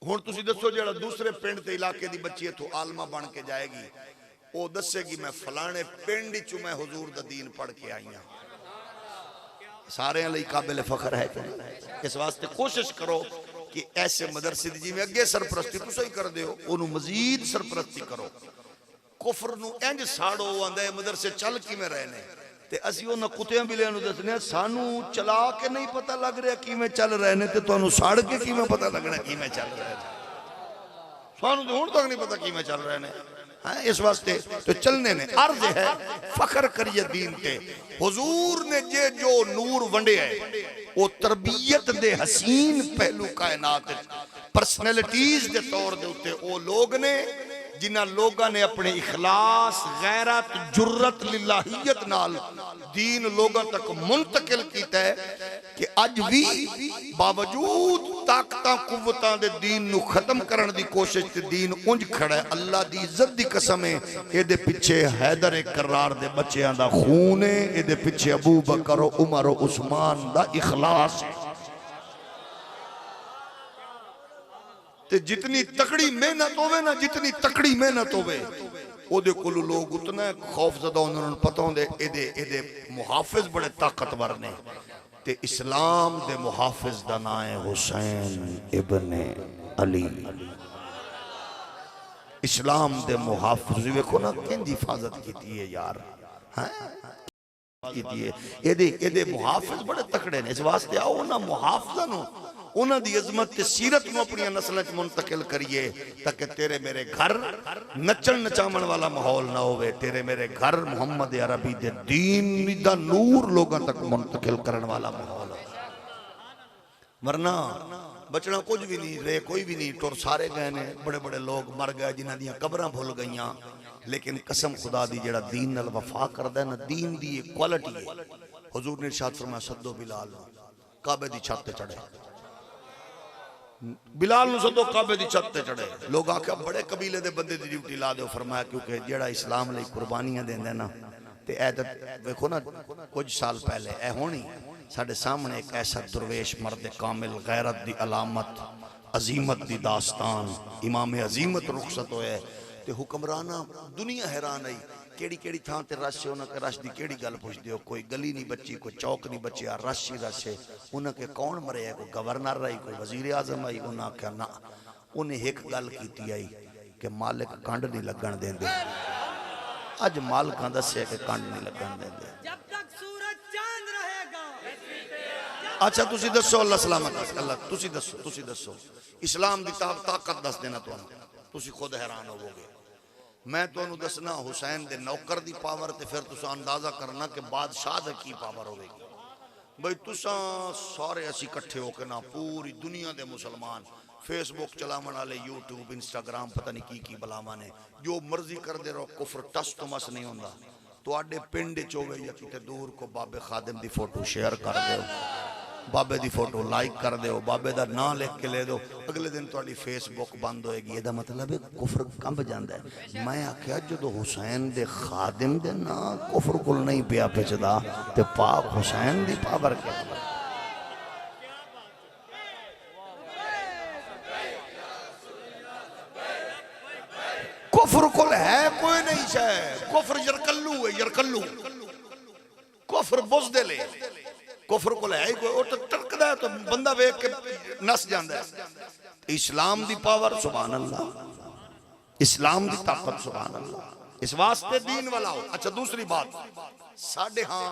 हुण तुसी दसो जेड़ा दूसरे पिंड ते इलाके दी बच्ची इत्थों आलमा बन के जाएगी, वो दसेगी मैं फलाने पिंड चों मैं हुजूर दा दीन पढ़ के आई हां। सारे लई काबिल फखर है। इस वास्ते कोशिश करो कि ऐसे मदरसे दी जिवें अगे सरपरस्ती तुसीं ही करदे हो, ओनू मजीद सरपरस्ती करो। कुफर नू इंज साड़ो, आंदा है मदरसे चल किवें रहे ने, ते असीं उन्हां कुत्तियां बिल्लियां नू दसने सानू चला के नहीं पता लग रहा किवें चल रहे ने, ते तुहानू साड़ के किवें पता लगना किवें चल रहे ने। सानू तो हुण तक नहीं पता किवें चल रहे ने। इस वास्ते तो चलने ने। अर्ज है फखर करिए दीन ते। हुजूर ने जे जो नूर वंडे है वो तरबियत दे हसीन पहलू कायनात पर्सनैलिटीज दे तौर दे उत्ते वो लोग ने जिन्हां लोगां ने अपने इखलास गैरत जुर्रत लिल्लाहियत नाल दीन लोगां तक मुंतकिल कीता है कि अज भी बावजूद ताकतां कुव्वतां दे दीन नू खत्म करन दी कोशिश ते दीन उंज खड़ा है। अल्लाह दी इज्जत दी कसम है, एदे पिछे हैदर करार दे बच्चियां दा खून है, एदे पिछे अबू बकर उमर उस्मान दा इखलास है। ते जितनी तकड़ी मेहनत होवे ना, जितनी तकड़ी मेहनत होवे ओदे कोल लोग उतना खौफजदा उन्होंने पता होंदे एदे एदे मुहाफिज बड़े ताकतवर ने। ते इस्लाम दे मुहाफिज दा नाम है हुसैन इब्ने अली। इस्लाम दे मुहाफिज वेखो ना किंज हिफाजत कीती है यार, हैं कीती है। एदे एदे मुहाफिज बड़े तकड़े ने। इस वास्ते आओ ना मुहाफिजां नू उन्हां दी इज्जत ते सीरत नूं अपनी नस्लां च मुंतकिल करिए ताकि तेरे मेरे घर नचण नचावण वाला माहौल ना होवे। तेरे मेरे घर मुहम्मद अरबी दे दीन दा नूर लोगों तक मुंतकिल करने वाला माहौल हो। वरना बचना कुछ भी नहीं रहे, कोई भी नहीं, टुर सारे गए ने। बड़े बड़े लोग मर गए जिन्हां दियां कबरां भुल गईयां, लेकिन कसम खुदा दी जेड़ा दीन नाल वफा करदा है ना, दीन दी एक क्वालिटी है। हुजूर ने इरशाद फरमाया सद्दो बिलाल नूं, काबे दी छत ते चढ़े। बिलाल नूं सद्दो, काबे दी छत ते चढ़े। लोग आख्या बड़े कबीले दे बंदे दी ड्यूटी ला दो। फरमाया क्योंकि जेड़ा इस्लाम लई कुर्बानियां देंदा ना, ते ऐ देखो ना कुछ साल पहले ऐ होनी साडे सामने एक ऐसा दुर्वेश मर्द कामिल, गैरत दी अलामत, अजीमत दी दास्तान, इमाम अजीमत रुखसत होए ते हुक्मराना दुनिया हैरान आई केड़ी केड़ी थां ते रश है। उन्हें रश दी केड़ी गल पुछदे हो? कोई गली नहीं बची, कोई चौक नहीं बचिया, रश ही रश है। उन्हें कौन मरे है? कोई गवर्नर आई, कोई वजीर आजम आई? उन्हें आख्या ना, उन्हें एक गल की आई कि मालिक कंड नहीं लगन देंदे। अज मालिकां दस्सिया कि कंड नहीं लगन देंदे। जब तक सूरज चांद रहेगा। अच्छा तुसी दसो, अल्लाह सलामत अल्लाह, तुसी दसो इस्लाम दी ताकत दस देना तुहानू, तुसी खुद हैरान होवोगे। मैं तुहानू दसना हुसैन दे नौकर दी पावर, ते फिर तुसा अंदाजा करना कि बादशाह दी की पावर होगी। भाई तुसा सारे असी इकट्ठे होके ना, पूरी दुनिया दे मुसलमान, फेसबुक चलावन वाले, यूट्यूब, इंस्टाग्राम, पता नहीं की बलावा ने, जो मर्जी कर दे रहो, कुफर टस तो मस नहीं होंदा। तुहाडे पिंड च होवे या किते दूर को बाबे खादिम दी फोटो शेयर कर दो, बाबे दी फोटो लाइक कर दो, बाबे दा नाम लिख के ले दो, अगले दिन तुहाडी फेसबुक बंद होएगी। ਇਹਦਾ मतलब है कुफर कंब जांदा है। मैं आख्या जो हुसैन दे खादिम दे ना कुफर कोल नहीं पिया पिचदा, ते पाक हुसैन दी पावर क्या? कुफर कोल है कोई नहीं है। कुफर यरकल्लू है, यरकल्लू कुफर बुज़दिल है। कुफर कोल है ही कोई, वो तो टरकदा है तो बंदा वेख के नस जांदा है। इस्लाम दी पावर सुभान अल्लाह, इस्लाम दी ताकत सुभान अल्लाह। इस वास्ते दीन वाला हो। अच्छा दूसरी बात, साढ़े हाँ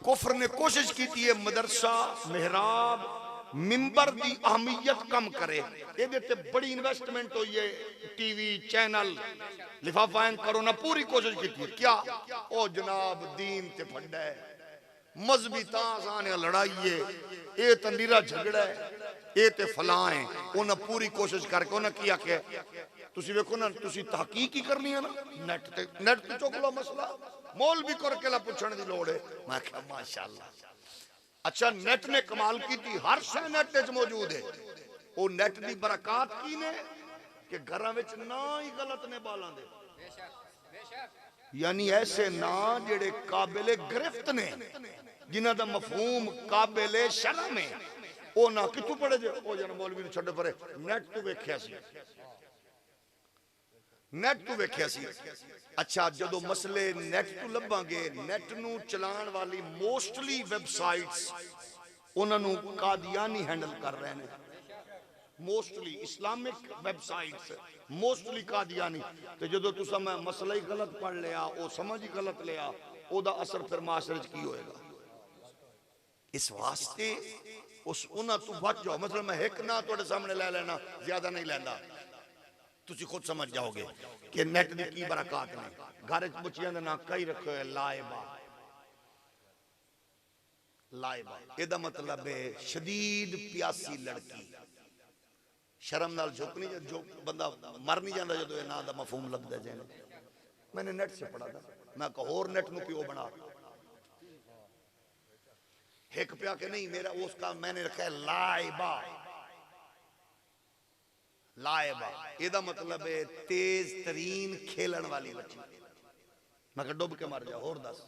कुफर ने कोशिश की है मदरसा, मेहराब, मिंबर दी अहमियत कम करे। ये बड़ी इन्वेस्टमेंट हुई है, टीवी चैनल लिफाफाइन करो ना, पूरी कोशिश की है। क्या ओ जनाब दीन ते फंडा है, मजहबी ताने लड़ाई है, ये तो निरा झगड़ा है, ये तो फलां है। उन्हें पूरी कोशिश करके उन्हें की आखे तुसी वेखो ना, तुसी तहकीक ही करनी है ना, नेट ते चुक लो मसला, मौलवी करके ला पूछने की लोड़ है। मैं क्या माशाअल्लाह। अच्छा नेट ने कमाल की थी, हर शय नेट च मौजूद है। वो नेट की बरकत की ने कि घरों में ना ही गलत ने बालां दे, यानी ऐसे ना जेड़े काबिले गिरफ्त ने, जिन्हां दा मफहूम काबिले शर्म है। वो ना कितों पढ़े जे ओ जन मौलवी नूं छड्डो परे, नेट तो वेख्या सी, नेट तो वेख्या सी। अच्छा जदों मसले नेट तो लभांगे, नेट नूं चलाण वाली मोस्टली वेबसाइट्स उन्हां नूं कादियानी हैंडल कर रहे हैं। Mostly Islamic websites mostly Qadiani. तो जदों तुसा मैं मसला ही गलत पढ़ लिया, वो समझ ही गलत लिया, ओदा असर फिर माशरे च की होएगा? इस वास्ते उस उन्हां तो बच जाओ। मतलब मैं एक ना तुहाडे सामने ले लेना, ज्यादा नहीं लैंदा, तुसी खुद समझ जाओगे कि नेट दी की बरकत ने। घर च बच्चियां दे नाम कई रखे हुए लाइबा, लाइबा एदा मतलब है शदीद प्यासी लड़की। शर्म नाल झुक नहीं, जो बंदा मर नहीं जाता जो ना दा मफहूम लगता जाए। मैंने नेट से पढ़ा था, मैं कहा होर नेट नूं पियो बना एक प्या के नहीं, मेरा उसका मैंने रखा है लाइबा। लाइबा एदा मतलब है तेज तरीन खेलन वाली बच्ची। मैं कहा डुब के मर जा, होर दस।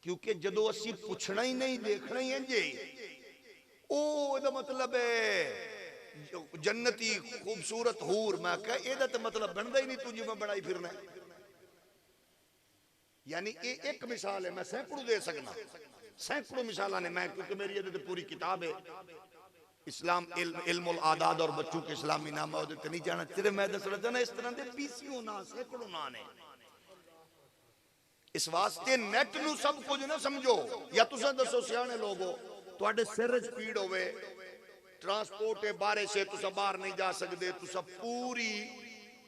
क्योंकि जदों असी पूछना ही नहीं, देखना ही है जी, ओ एदा मतलब है जन्नती खूबसूरत हूर। मैं कहा एदा तो मतलब बनता ही नहीं, तुझे मैं बनाई फिरना। यानी ये एक मिसाल है, मैं सैकड़ों दे सकना, सैकड़ों मिसाल ने मैं, क्योंकि मेरी ये पूरी किताब है इस्लाम इल्मुल आदाद और बच्चों के इस्लामी नाम नहीं जाना। सिर्फ मैं दस रहा ना, इस तरह के पीसीओ ना सैकड़ों ना ने। इस वास्ते नेट नू सब कुछ ना समझो। या तुसा दसो सियाने लोगो, ਤੁਹਾਡੇ ਸਿਰ 'ਚ ਪੀੜ ਹੋਵੇ, ट्रांसपोर्ट है बारिश है, तुसा बाहर नहीं जा सकते, तुसा पूरी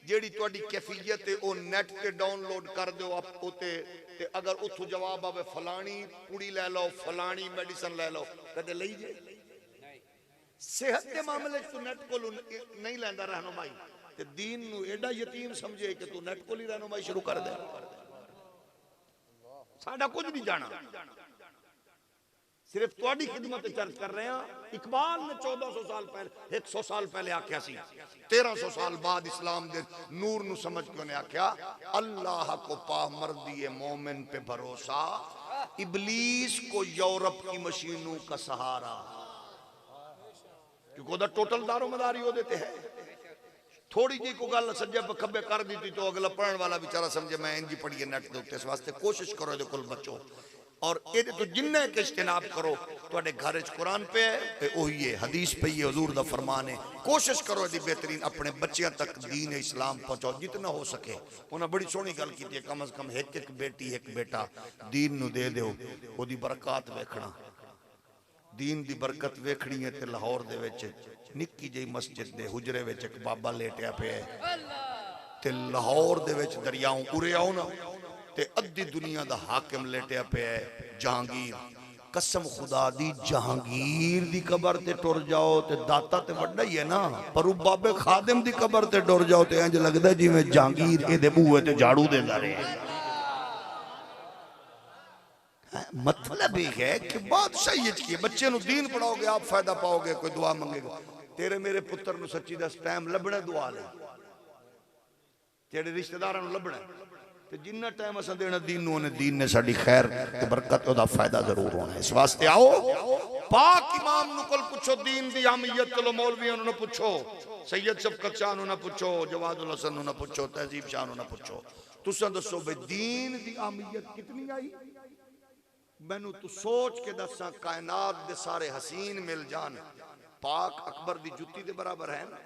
जेड़ी तुहाडी कैफियत है वो नेट ते डाउनलोड कर दो आप उते ते अगर उथों जवाब आवे फलानी पुड़ी ले लो, फलानी मेडिसिन ले लो, कदे लई जे सेहत के मामले तू नेट को नहीं लैंदा रहनुमाई ते दीन नू एडा यतीम समझे कि तू नेट को ही रहनुमाई शुरू कर दे। साडा कुछ नहीं जाना, सिर्फ तुहाडी खिदमत चर्च कर रहे हैं। इकबाल ने 1400 साल पहले 100 साल पहले आख्या सी, 1300 साल बाद इस्लाम दे नूर नु समझ के उन्हें आख्या अल्लाह को पा मर्दी मोमिन पे भरोसा, इबलीस को यूरोप की मशीनों का सहारा, क्योंकि उधर टोटल दारोमदारी हो देते हैं। थोड़ी जी को गल सज्जे खब्बे कर दी तो अगला पढ़ने वाला बेचारा समझे मैं इंजी पढ़िए नेट के उत्ते। इस वास्ते कोशिश करो जो कुल बच्चों और ये तो जिन्ने के इज्तिनाब करो तुहाडे घर च कुरान पे है, वही है हदीस पे है, हुजूर दा फरमान है। कोशिश करो दी बेहतरीन अपने बच्चों तक दीन इस्लाम पहुंचाओ जितना हो सके। उन्हें बड़ी सोहनी गल की, कम से कम एक बेटी एक बेटा दीन नू दे दो, ओदी बरकत वेखना, दीन दी बरकत वेखनी है। ते लाहौर दे विच निक्की जी मस्जिद दे हुजरे विच एक बाबा लेटिया पे है ते लाहौर दे विच दरियाओं उरे आओ ना ते अद्धी दुनिया दा हाकिम लेटिया पे है जहांगीर। कसम खुदा दी जहांगीर दी कबर ते टुर जाओ ते दाता ते वड्डा ही है ना, पर वो बाबे खादिम दी कबर ते टुर जाओ ते इंज लगदा जिवें जहांगीर इहदे बूहे ते झाड़ू देंदा रहे। मतलब ये है कि बादशाही की बच्चे नु दीन पढ़ाओगे आप फायदा पाओगे, कोई दुआ मंगेगा। तेरे मेरे पुत्र नु सच्ची दस टाइम लभना दुआ ले, तेरे रिश्तेदारां नु लभना ते जिन्ना टाइम असां देना दीन नूं ने दीन ने साडी खैर ते बरकत ओदा फायदा जरूर होना। इस वास्ते आओ पाक इमाम नु कोल पूछो दीन दी अहमियत, चलो मौलवियों नु ना पूछो, सैयद शफकत शाह नु ना पूछो, जवादुल हसन नु ना पूछो, तहजीब शाह नु ना पूछो, तुसां दसो बे दीन दी अहमियत कितनी आई। मैनू तू सोच के दसा कायनात दे सारे हसीन मिल जान, पाक अकबर दी जुत्ती दे बराबर है ना?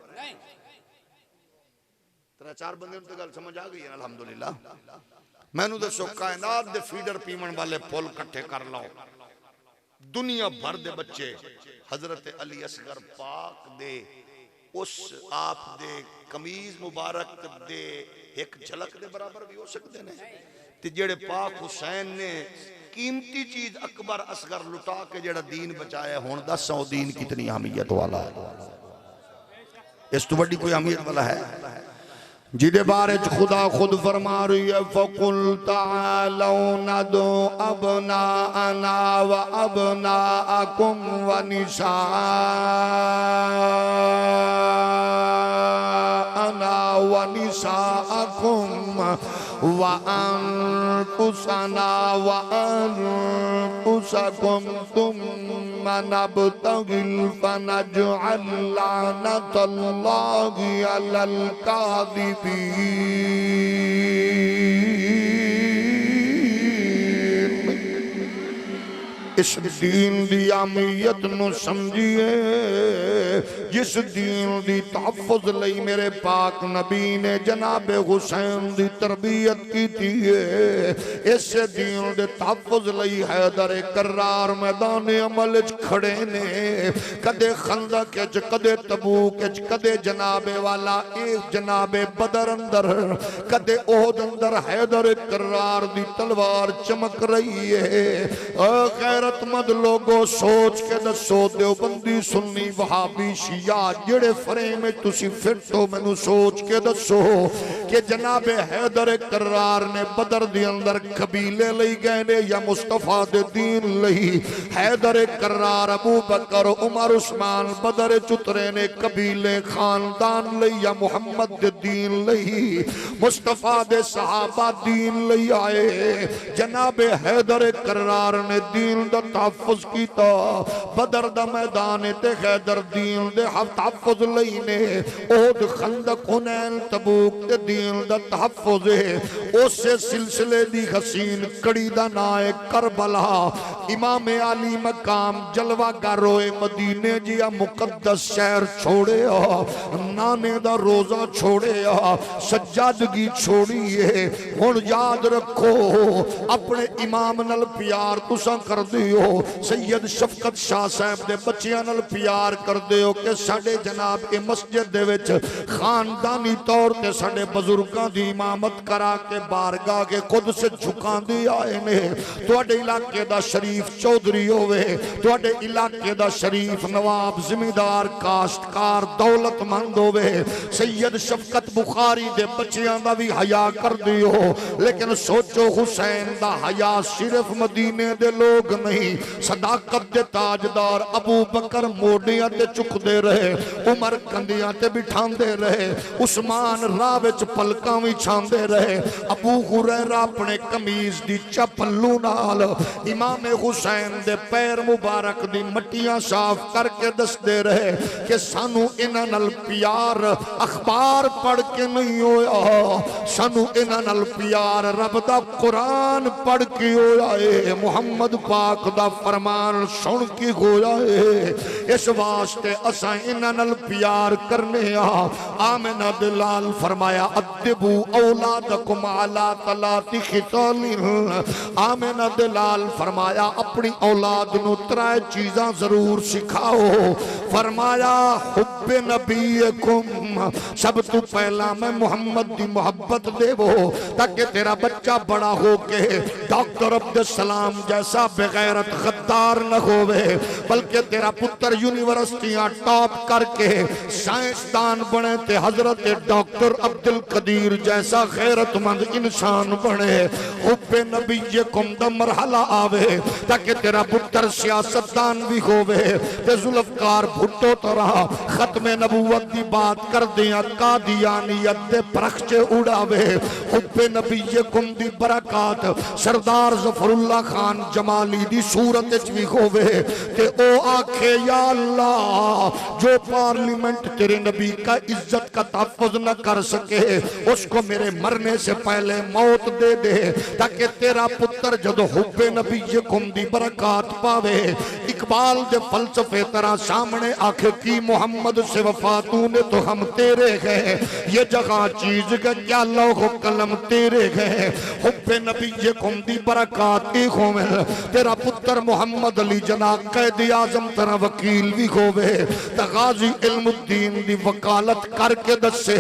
तेरा चार बंदे तो गल समझ आ गई है अल्हम्दुलिल्लाह। मैनू दसो कायनात दे फीडर पीवन वाले पुल कट्ठे कर लो, दुनिया भर दे बच्चे हजरत अली असगर पाक दे उस आप दे कमीज मुबारक दे एक झलक दे बराबर भी हो सकते ने। ते जेड़े पाक हुसैन ने कीमती चीज अकबर असगर लुटा के जेड़ा दीन बचाया, हुण दस ओ दीन कितनी अहमियत वाला है। इस तो बड़ी कोई अहमियत वाला है जिदे बारे खुदा खुद फरमा रही है फकुल तालौ नदो अबनाअना व अबनाअकुम व निसाअना व निसाअकुम व अनफुसना व अनफुसकुम तुम्मा नब्तगिल फनजअल लानतल्लाहि अलल कादिबीन। इस दीन दी अहमियत नू समझिए, जिस दीन दी तहफ़्फ़ुज़ लई मेरे पाक नबी ने जनाब हुसैन दी तरबियत की थी, इस दीन दे तहफ़्फ़ुज़ लई हैदर करार मैदान अमल च खड़े ने। कदे खंदक च, कदे तबूक च, कदे जनाबे वाला एक जनाबे बदर अंदर, कदे ओहद अंदर हैदर करार दी तलवार चमक रही है। गैरतमंद लोगो सोच के दसो, देवबंदी सुन्नी वहाबी शिया जेड़े फ्रेम में तुसी फिट हो, मैनू सोच के दसो कि जनाबे हैदर करार ने बदर दे अंदर कबीले लई गए ने या मुस्तफा दे दीन लई? हैदर करार अबू बकर उमर उस्मान बदर चुतरे ने कबीले खानदान लई या मुहम्मद दे दीन लई? मुस्तफा दे सहाबा दीन लई आए, जनाबे हैदर करार ने दीन दा तहफ़्फ़ुज़ कीता। बदर दा मैदान ते हैदर दीन दे तहफ़्फ़ुज़ लई ने ओहद खंदक हुनैन तबूक ते दीन दा तहफ़्फ़ुज़ है उसे सिलसिले दी हसीन कड़ी दा नाम है करबला इमाम अली मकाम जलवागर रोए मदीने जिया मुकद्दस शहर छोड़े नाने दा रोजा छोड़े सज्जादगी छोड़ी है हुण याद रखो अपने इमाम नाल प्यार तुसा कर दियो सैयद शफकत शाह साहब दे बच्चियां नाल प्यार कर दियो कि साडे जनाब ए मस्जिद दे विच खानदानी तौर ते साडे बुजुर्गां दी इमामत करा के बारगाह के खुद से झुकांदे आए ने तुहाडे इलाके दा शरीफ चौधरी होवे तुहाडे इलाके दा शरीफ नवाब जिम्मेदार काश्तकार दौलतमंद होवे सैयद शफकत बुखारी दे बच्चियां दा भी हया कर दियो लेकिन सोचो हुसैन दा हया सिर्फ मदीने दे लोग नहीं सदाकत दे ताजदार अबू बकर मोडियां ते चुकदे रहे उमर कंदियां ते बिठांदे रहे उस्मान राह विच पलकां विछांदे रहे अबू हुरैरा अपने कमीज दी चपल्लू नाल इमाम हुसैन दे पैर मुबारक दी मट्टियां साफ करके दसदे रहे कि सानू इन्हां नाल प्यार अखबार पढ़ के नहीं होया सानू इन्हां नाल प्यार रब दा कुरान पढ़ के होया है मुहम्मद पाक दा फरमान सुन के होया है इस वास्ते असां इन्हां नाल प्यार करने आमिना दे लाल फरमाया अद्दिबू औलादकुम अला तलाती खितालिन आमिना दे लाल फरमाया अपनी औलाद नू त्रै चीज़ां जरूर सिखाओ फरमाया हुब्बे नबीकुम सब तू पहला मैं मुहम्मद दी मोहब्बत देवो ताकि तेरा बच्चा बड़ा हो के डॉक्टर अब्दुल सलाम जैसा बेगैरत गद्दार न होवे बल्कि तेरा पुत्र यूनिवर्सिटियां टॉप करके साइंसदान बने ते हजरत डॉक्टर अब्दुल कदीर जैसा गैरतमंद इंसान बने हुब्बे नबीकुम दा मरहला आवे ताकि तेरा पुत्र सियासतदान भी होवे ते जुल्फकार भुट्टो तरह खत्मे नबूवत की बात कर दिया कादियानियत दे परखचे उड़ावे हुब्बे नबीकुम दी बरकत सरदार जफरुल्लाह खान जमाली दी सूरत विच भी होवे ते ओ आखे या अल्लाह जो पार्लियामेंट तेरे नबी का इज्जत का तहफ़्फ़ुज़ न कर सके उसको मेरे मरने से पहले मौत दे दे ताकि तेरा पुत्र जदों हुब्बे नबीकुम दी बरकत पावे इकबाल दे फलसफे तरह सामने आखे की मोहम्मद से वफा तूने तो हम तेरे गए ये जगह चीज का क्या लौह कलम तेरे गए हुब्बे नबीकुम दी बरकत की होवे तेरा पुत्र मोहम्मद अली जना कैदी आजम तरह वकील भी होवे तगाजी इल्मुद्दीन दी वकालत करके दसे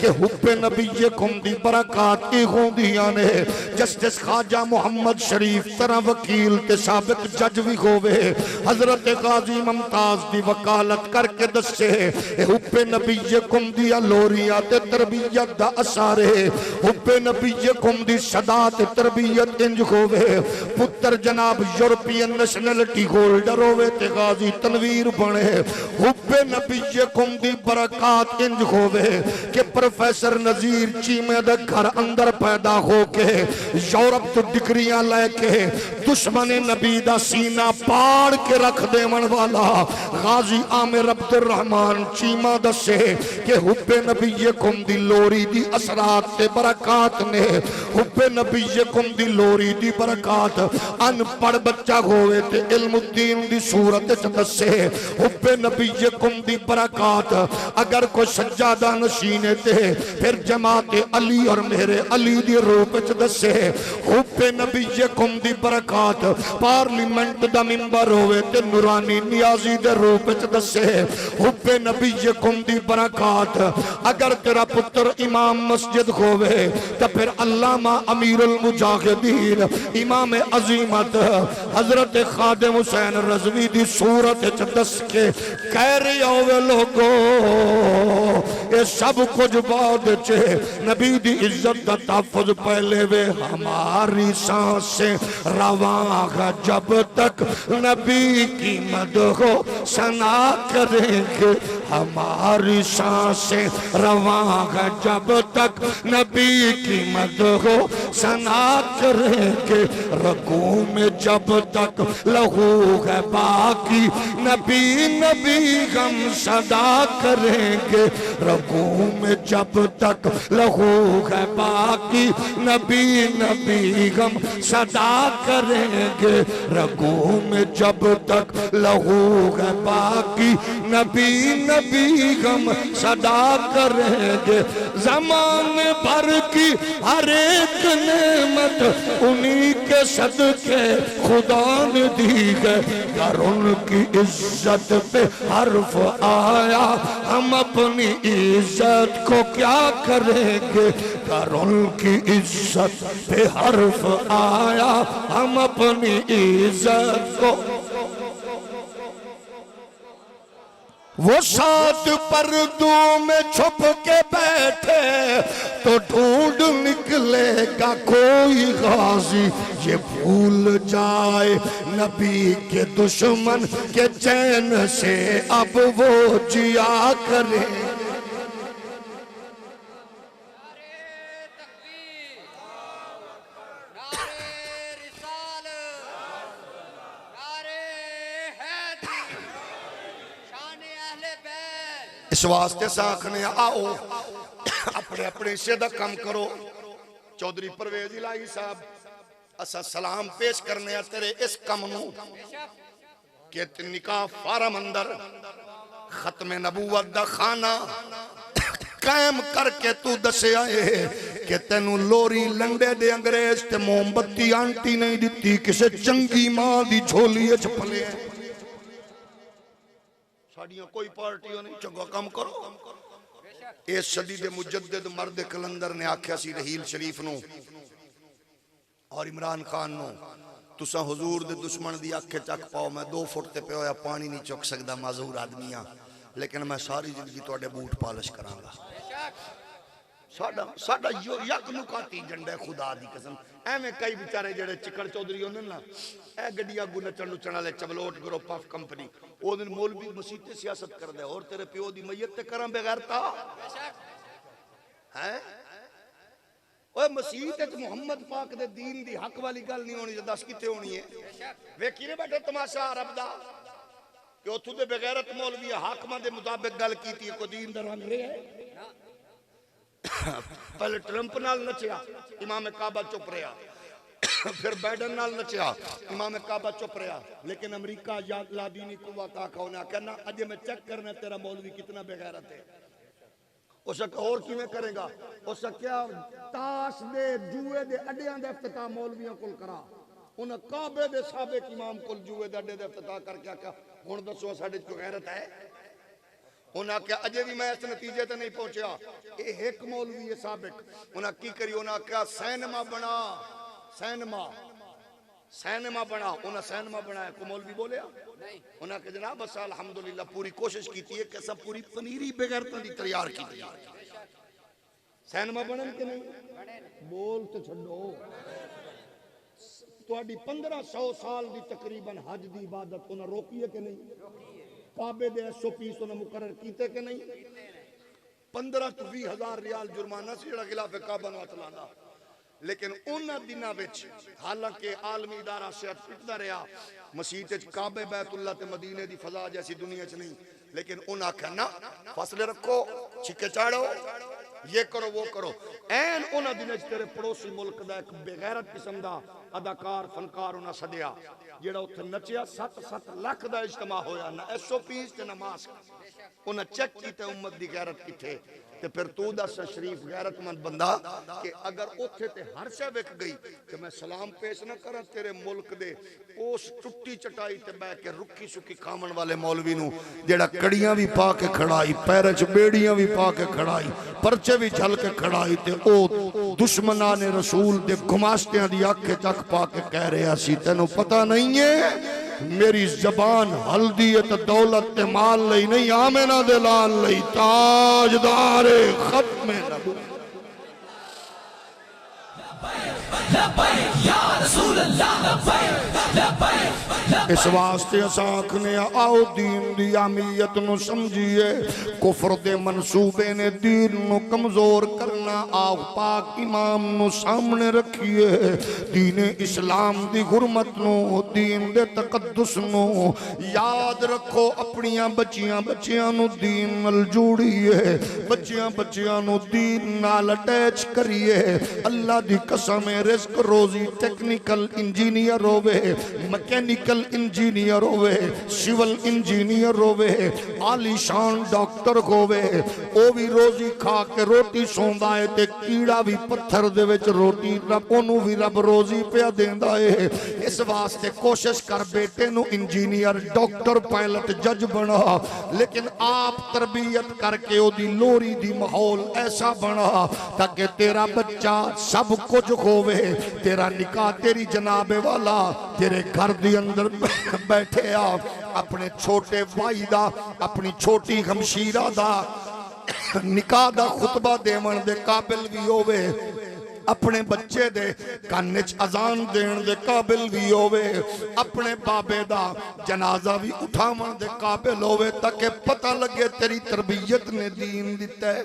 कि हुब्बे नबीकुम दी बरकत की होंदियां ने जस्टिस ख्वाजा मोहम्मद शरीफ तरह वकील ते साबिक जज भी होवे हजरत गाजी मुमताज दी वकालत करके दसे हुब्बे नबीकुम दी लोरियां ते तरबियत दा असर है हुब्बे नबीकुम दी सदा ते तरबियत इंज होवे पुत्र जनाब यूरोपियन नेशनलिटी होल्डर होवे ते गाजी तनवीर बने हुब्बे नबीकुम दी बरकत इंज होवे कि प्रोफेसर नजीर चीमे दे घर अंदर पैदा होके यूरोप तो डिग्रियां लेके दुश्मन नबी दा सीना पाड़ के रख देवन वाला गाजी आमिर अब्दुल रहमान चीमा दसे कि हुब्बे नबीकुम दी लोरी दी असरात ते बरकत ने हुब्बे नबीकुम दी लोरी दी बरकत अनपढ़ बच्चा होवे ते इल्मुद्दीन दी सूरत च दसे हुब्बे नबीकुम दी बरकत अगर कोई सज्जादा नशीने ते फिर जमात अली और मेरे अली दी रूप च दसे हुब्बे नबीकुम दी बरकत पार्लियामेंट दा मिंबर होवे ते नूरानी नियाजी दे रूप च दसे हुब्बे नबीकुम दी बरकत अगर तेरा पुत्र इमाम मस्जिद होवे तो फिर अल्लामा अमीरुल मुजाहिदीन इमाम अजीमत हजरत खादिम हुसैन रज़वी दी सूरत च दस के कह रहे होवे लोगो ये सब कुछ बाद च नबी दी इज्जत दा तहफ़्फ़ुज़ पहले वे हमारी सांसें रवां जब तक नबी की मदहो सना करेंगे हमारी सांसें रवां है जब तक नबी की मदह सना करेंगे, रगों में जब तक लहू है बाकी नबी नबी गम सदा करेंगे, रगों में जब तक लहू है बाकी नबी नबी गम सदा करेंगे, रगों में जब तक लहू है बाकी नबी नबी गम सदा करेंगे। ज़माने भर की हर एक नेमत उन्हीं के सदके खुदा ने दी है, अगर उनकी इज्जत पे हर्फ आया हम अपनी इज्जत को क्या करेंगे, अगर उनकी इज्जत पे हर्फ आया हम अपनी इज्जत को। वो सात पर्दों में छुप के बैठे तो ढूंढ निकलेगा कोई गाजी, ये भूल जाए नबी के दुश्मन के चैन से अब वो जिया करे। इस वास्ते साखने आओ अपने अपने हिस्से का काम करो। चौधरी परवेज इलाही साहब असा सलाम पेश करने तेरे इस कम नू कि निकाह फारम अंदर खत्म नबूवत दा खाना कायम करके तू दसिया है कि तेनू लोरी लंडे दे अंग्रेज ते मोमबत्ती आंटी नहीं दिती, किसे चंगी मां दी झोली च पले। साड़ियां कोई पार्टियां नहीं, चंगा काम करो। इस सदी दे मुजद्दिद मर्द कलंदर ने आख्या सी रहील शरीफ नु और इमरान खान नु, तुसा हुजूर दे दुश्मन दी अख चक पाओ, मैं 2 फुट ते पे होया पानी नहीं चुक सकदा, माजूर आदमी आ, लेकिन मैं सारी जिंदगी तुहाडे बूट पालिश करांगा। साडा साडा यो यक नुकाती झंडा खुदा दी कसम। एवें कई बेचारे जेड़े चिकड़ चौधरी होंदे ना, ए गड्डियां अगू नचण नुचण वाले चबलोट ग्रुप ऑफ कंपनी, ओ दिन मौलवी मसीत ते सियासत करदे और तेरे प्यो दी मैयत ते करां बेगैरता हैं। ओए मसीत च मोहम्मद पाक दे दीन दी हक वाली गल नहीं होनी, दस किथे होनी है। वेखी ने बैठे तमाशा अरब दा कि उथों दे बेगैरत मौलवी हाकमां दे मुताबिक गल कीती, कोई दीन दा रंग रहा है। पहले ट्रंप नाल नचिया, इमाम काबा चुप रहा, फिर बाइडन नाल नचिया, इमाम काबा चुप रहा, लेकिन अमेरिका लादीनी कुव्वत आका उन्हें कहना अजे मैं चेक करना तेरा मौलवी कितना बेगैरत है। उस और किवें करेगा, उस क्या ताश दे जुए दे अड्डियां दे इफ्तिताह मौलवियों कोल करा, उन्हें काबे दे साबिक इमाम कोल जुए दे अड्डे दे इफ्तिताह करके आख्या हुण दसो साडे च गैरत है। उन्हें आख्या अजे भी मैं इस नतीजे ते नहीं पहुंचा, ये एक मौलवी है साबिक। उन्हें की करी, उन्हें आख्या सैनमा बना, सैनमा सैनमा बना। उन्हें सैनमा बनाया, को मौलवी बोलिया उन्हें आख्या जनाब बस अल्हम्दुलिल्लाह पूरी कोशिश की है कि सब पूरी पनीरी बेगैरतां दी तैयार की। सैनमा बनन के नहीं बोल तो छड्डो। तुहाडी 1500 साल दी तकरीबन हज दी इबादत उन्हें रोकी है कि नहीं? काबे दे SOPs उन्हें मुकर्रर कीते कि नहीं? 15 तो 20 हजार रियाल जुर्माना सी जिहड़ा खिलाफे काबा नूं हथ लांदा, लेकिन उन्हां दिनां विच हालांकि आलमी इदारा सेहत पिटदा रहा, मसीत च काबे बैतुल्लाह ते मदीने दी फजा जैसी दुनिया च नहीं, लेकिन उन्हें आख्या ना फासले रखो, छिके चाड़ो, ये करो वो करो। ऐन उन्हां दिनां च तेरे पड़ोसी मुल्क दा एक बेगैरत किस्म दा अदाकार फनकार उन्हें सदिया, जेड़ा उत्थे नचिया। 7-7 लाख दा इज्तिमा होया, ना SOPs ते ना मास्क। उन्हें चेक कीते उम्मत दी गैरत किथे, ते फिर तू दस शरीफ गैरतमंद बंदा कि अगर उथे ते हर शय विक गई तो मैं सलाम पेश ना करा तेरे मुल्क दे उस टुट्टी चटाई ते बैठ के रुखी सुखी खावन वाले मौलवी नूं, जेड़ा कड़ियां भी पा के खड़ाई, पैर च बेड़ियां भी पा के खड़ाई, परचे भी झल के खड़ाई, ते ओ दुश्मनां ने रसूल दे गुमाश्तियां दी अख चक पा के कह रहा सी तेनू पता नहीं है मेरी जबान हल्दी ते दौलत ते माल लई नहीं, आमेना दे लाल लई, ताजदार खत्म नबूवत। इस वास्ते असां आखने आओ दीन दी अहमियत नु समझिए। कुफर दे मंसूबे ने दीन नु कमजोर करना, आओ पाक इमाम नु सामने रखिए। दीन इस्लाम दी गुरमत नु, दीन दे तकद्दुस नु याद रखो। अपनियां बच्चियां नु दीन नाल जोड़िए, बच्चियां नु दीन नाल अटैच करिए। अल्लाह दी कसम है, रिज़्क रोजी टेक्निकल इंजीनियर होवे, मैकेनिकल इंजीनियर होवे, सिविल इंजीनियर होवे, आलीशान डॉक्टर होवे, ओ भी रोजी खा के रोटी सौंदा है ते कीड़ा भी पत्थर दे विच रोटी रब ओनू भी रब रोजी पिया देंदा है। इस वास्ते कोशिश कर बेटे नु इंजीनियर डॉक्टर पायलट जज बना, लेकिन आप तरबियत करके ओदी लोरी दी माहौल ऐसा बना ताकि तेरा बच्चा सब कुछ होवे। तेरा निकाह तेरी जनाबे वाला तेरे घर दे अंदर बैठे आ, अपने छोटे भाई दा, अपनी छोटी हमशीरा दा निकाह दा खुतबा देवन दे काबिल भी होवे, अपने बच्चे दे कान च अजान देन दे काबिल भी होवे, अपने बाबे दा जनाजा भी उठावन दे काबिल होवे, ताकि पता लगे तेरी तरबियत ने दीन दिता है।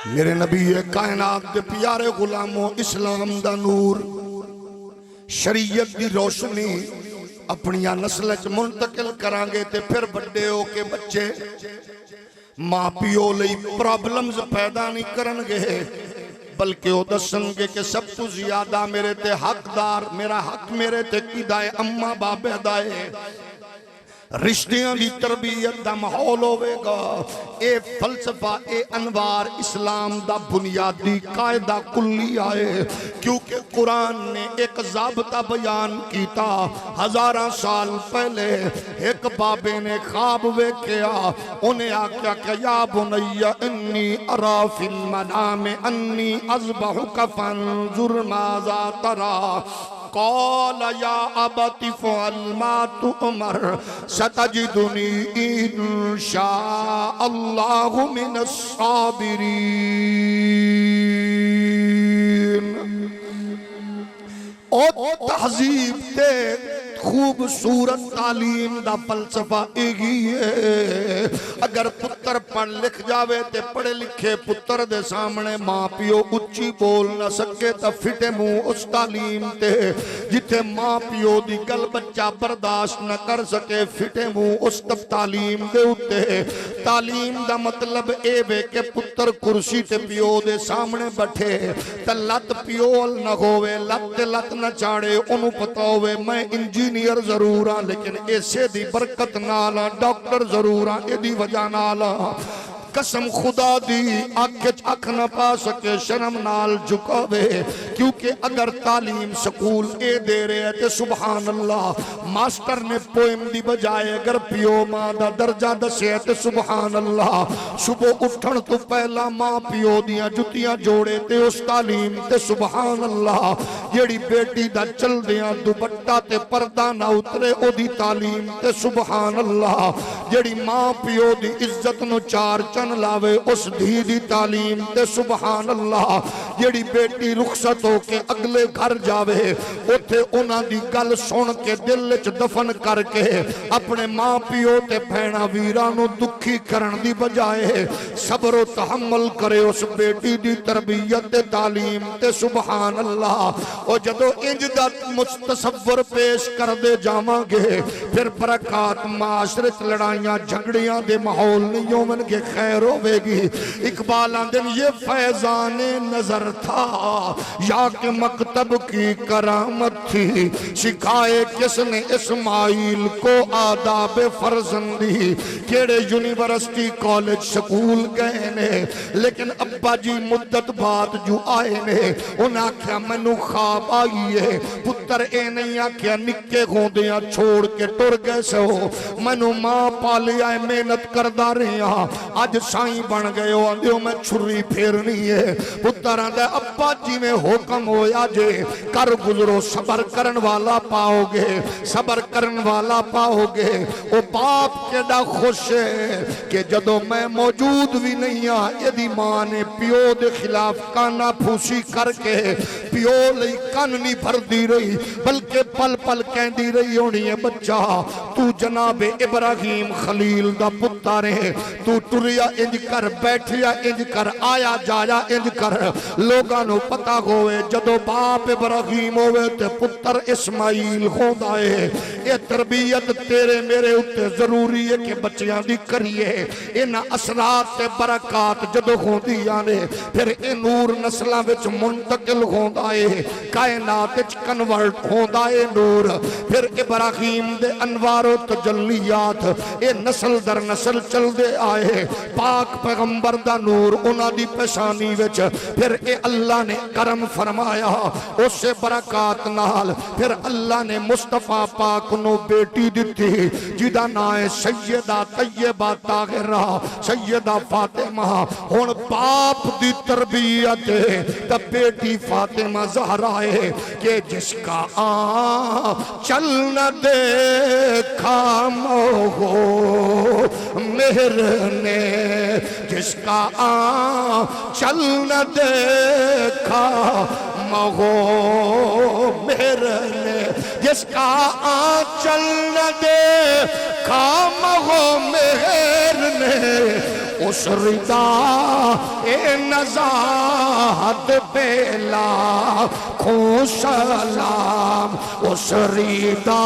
मेरे नबी कायनात के प्यारे गुलामों, इस्लाम दा नूर शरीयत दी रोशनी अपनिया नस्ल च मुंतकिल करांगे ते फिर बड़े हो के बच्चे मां पिओ लई प्रॉब्लम्स पैदा नहीं करनगे, बल्कि वो दसणगे कि सब तो ज्यादा मेरे ते हकदार, मेरा हक मेरे ते किदा है, अम्मा बाबे दा है। रिश्तियां की तरबियत का माहौल होगा। ए फलसफा ए अनवार इस्लाम दा बुनियादी कायदा कुल्ली आए, क्योंकि कुरान ने एक ज़ाबता बयान किया। हज़ारा साल पहले एक बाबे ने ख्वाब वेख्या, उन्हें आख्या कि या बुनैया अन्नी अरा फिल मनाम अन्नी अज़बहुका फंजुर माज़ा तरा। कौल या अबति फ़अल मा तुअमर सतजिदुनी इंशा अल्लाहु मिनस साबिरीन। ओ तहजीब ते खूबसूरत तालीम दा फलसफा यही है। अगर पुत्र पढ़ लिख जावे ते पढ़े लिखे पुत्र दे सामने मां पिओ उच्ची बोल न सके तो फिटे मुंह उस तालीम ते। जिथे मां पिओ दी गल बच्चा बर्दाश्त न कर सके, फिटे मुंह उस तालीम दे उत्ते। तालीम दा मतलब ए वे के पुत्र कुर्सी ते पिओ दे सामने बैठे ते लत पिओ न होवे, लत न चाड़े, ओनू पता होवे मैं इंजीनियर जरूर हाँ, लेकिन ऐसे दी बरकत नाल डॉक्टर जरूर हाँ, एदी वजह नाल कसम खुदा दी अख न पा सके, शर्म नाल झुकावे। क्योंकि अगर तालीम स्कूल ए दे रहे हैं तो सुभान अल्लाह, मास्टर ने पोएम दी बजाए अगर पियो मां दा दर्जा दसे तो सुभान अल्लाह। सुबह उठन तो पहला मां पियो दियां जुतियां जोड़े ते उस तालीम ते सुभान अल्लाह। जेड़ी बेटी दा चलदियां दुपट्टा ते पर्दा ना उतरे ओदी तालीम ते सुभान अल्लाह। जेड़ी मां पियो दी इज्जत नु चार लावे उस धी दी तालीम ते सुभान अल्लाह। जेड़ी बेटी रुखसत होके अगले घर जावे उथे उन्हां दी गल सुन के दिल च दफन करके अपने मां पिओ ते भैणा वीरां नूं दुखी करन दी बजाए सब्र व तहम्मुल करे उस बेटी दी तरबियत ते तालीम ते सुभान अल्लाह। और जदों इंज दा मुस्तसव्वर पेश करदे जावांगे फिर बरकत माशरे च लड़ाइयां झगड़ियां दे माहौल नहीं होवणगे, खैर होवेगी। इकबाल आंदे ये फैजाने नजर था या कि मकतब की करामत थी, सिखाए किसने इस्माइल को आदाब फर्जंदी। केड़े यूनिवर्सिटी कॉलेज स्कूल गए ने, लेकिन अब्बा जी मुद्दत बाद जो आए ने उन्हें आख्या मैनू ख्वाब आई है। पुत्र ए नहीं आख्या निक्के होंदियां छोड़ के टुर गए सो, मैनू मां पालिया मेहनत करदा रहा, अज साईं बन गए हो, आंदे हो मैं छुरी फेरनी है। पुत्र आंदा अब्बा जिवें हुक्म होया जे कर गुजरो, सबर करन वाला पाओगे, सबर करन वाला पाओगे। ओ बाप केड़ा खुश है कि जदों मैं मौजूद भी नहीं हाँ, यदी मां ने प्यो दे खिलाफ काना फूसी करके प्यो लई कन नहीं भरदी रही, बल्कि पल पल कहती रही होनी है बच्चा तू जनाब इब्राहिम खलील दा पुत्र है, तू टुरिया इंज कर, बैठिया इंज कर, आया जाया इंज कर। लोगां नूं पता होवे जदों बाप इब्राहिम होवे ते पुत्र इस्माइल होंदा है। ये तरबियत तेरे मेरे उत्ते जरूरी है कि बच्चियां दी करिए। इन्हां असरात ते बरकात जदों होंदियां ने फिर ये नूर नस्लां विच मुंतकिल होंदा है, कायनात विच कन्वर्ट होंदा है नूर। फिर इब्राहिम दे अनवारो तजल्लियात ये नस्ल दर नस्ल चलदे आए, पाक पैगंबर दा नूर उन्हां दी पेशानी विच। फिर ये अल्लाह ने करम फरमाया उसे बरकात नाल फिर अल्लाह ने मुस्तफा पाक नू बेटी दिती जिदा नाम है सैयदा तैयबा ताहिरा सैयदा फातिमा। हुण बाप दी तरबियत ता बेटी फातिमा ज़हरा है कि जिसका चल न देखा मोहो मेहर ने, जिसका चल न देखा महो मेहर ने, जिसका चल न देखा महो मेहर ने, उस रिदा ए नज़ाहत बेला खो सलाम, उस रिदा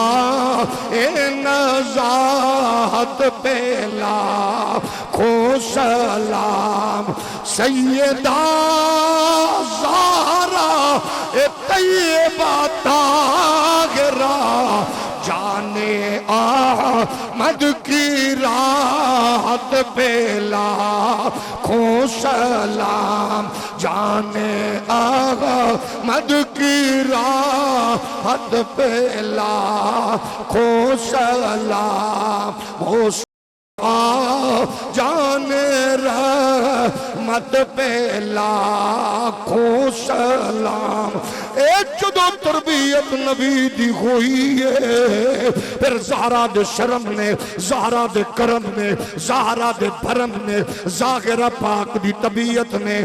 ए नज़ाहत बेला खो सलाम। सैयदा ज़हरा ए तैयबा ताहिरा जाने अहमद की राहत बेला खो सलाम, जाने अहमद की राहत बेला खो सलाम। जाने रहमत पे लाखों सलाम। जदों तरबियत नबी दी हुई है फिर ज़हरा दे शर्म ने, ज़हरा दे करम ने, ज़हरा दे भरम ने, ज़ाहिरा पाक दी तबीयत ने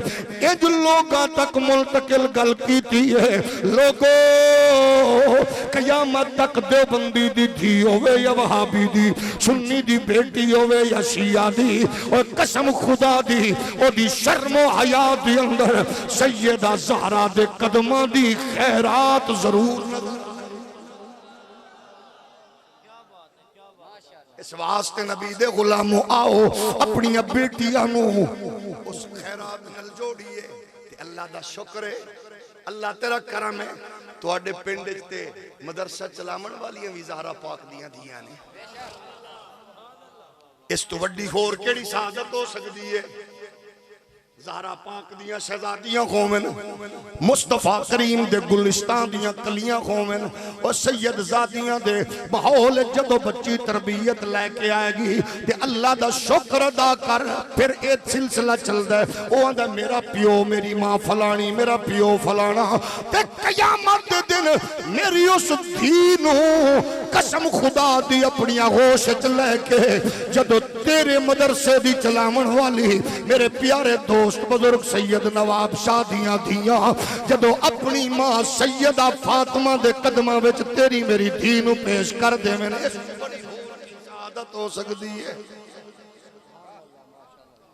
इंज लोगां तक मुंतकिल गल कीती है। लोगों कयामत तक देवबंदी दी धी होवे या वहाबी दी, सुन्नी दी बेटी होवे या शिया दी, और कसम खुदा दी ओदी शर्मो हया दे अंदर सैयदा ज़हरा दे कदमां दी खैरात जरूर नजर। इस वास्ते नबी दे गुलामों आओ अपनी बेटियां नू उस खैरात नाल जोड़िए ते अल्लाह दा शुक्र है, अल्लाह तेरा करम है। तुहाडे पिंड च ते मदरसा चलावण वालियां भी ज़हरा पाक दियां धीआं ने। इस तो वड्डी होर केड़ी शहादत हो सकदी है? ज़हरा पाक दियां शहजादियां होवन, मुस्तफा करीम दे गुलिस्तान दियां कलियां होवन, और सैयद ज़ादियां दे माहौल जदों बच्ची तरबियत लैके आएगी ते अल्लाह दा शुक्र अदा कर। फिर ये सिलसिला चलदा है, वो आंदा मेरा प्यो मेरी मां फलानी, मेरा प्यो फलाना, ते कयामत दे दिन मेरी उस धी नूं कसम खुदा दी अपनी होश च लैके जदों तेरे मदरसे दी चलावण वाली मेरे प्यारे दोस्त बुजुर्ग सैयद नवाब शाह दियां धीआं जदों अपनी मां सैयदा फातिमा दे कदमां विच तेरी मेरी धी नूं पेश कर देवें, इस बड़ी शहादत हो सकदी है।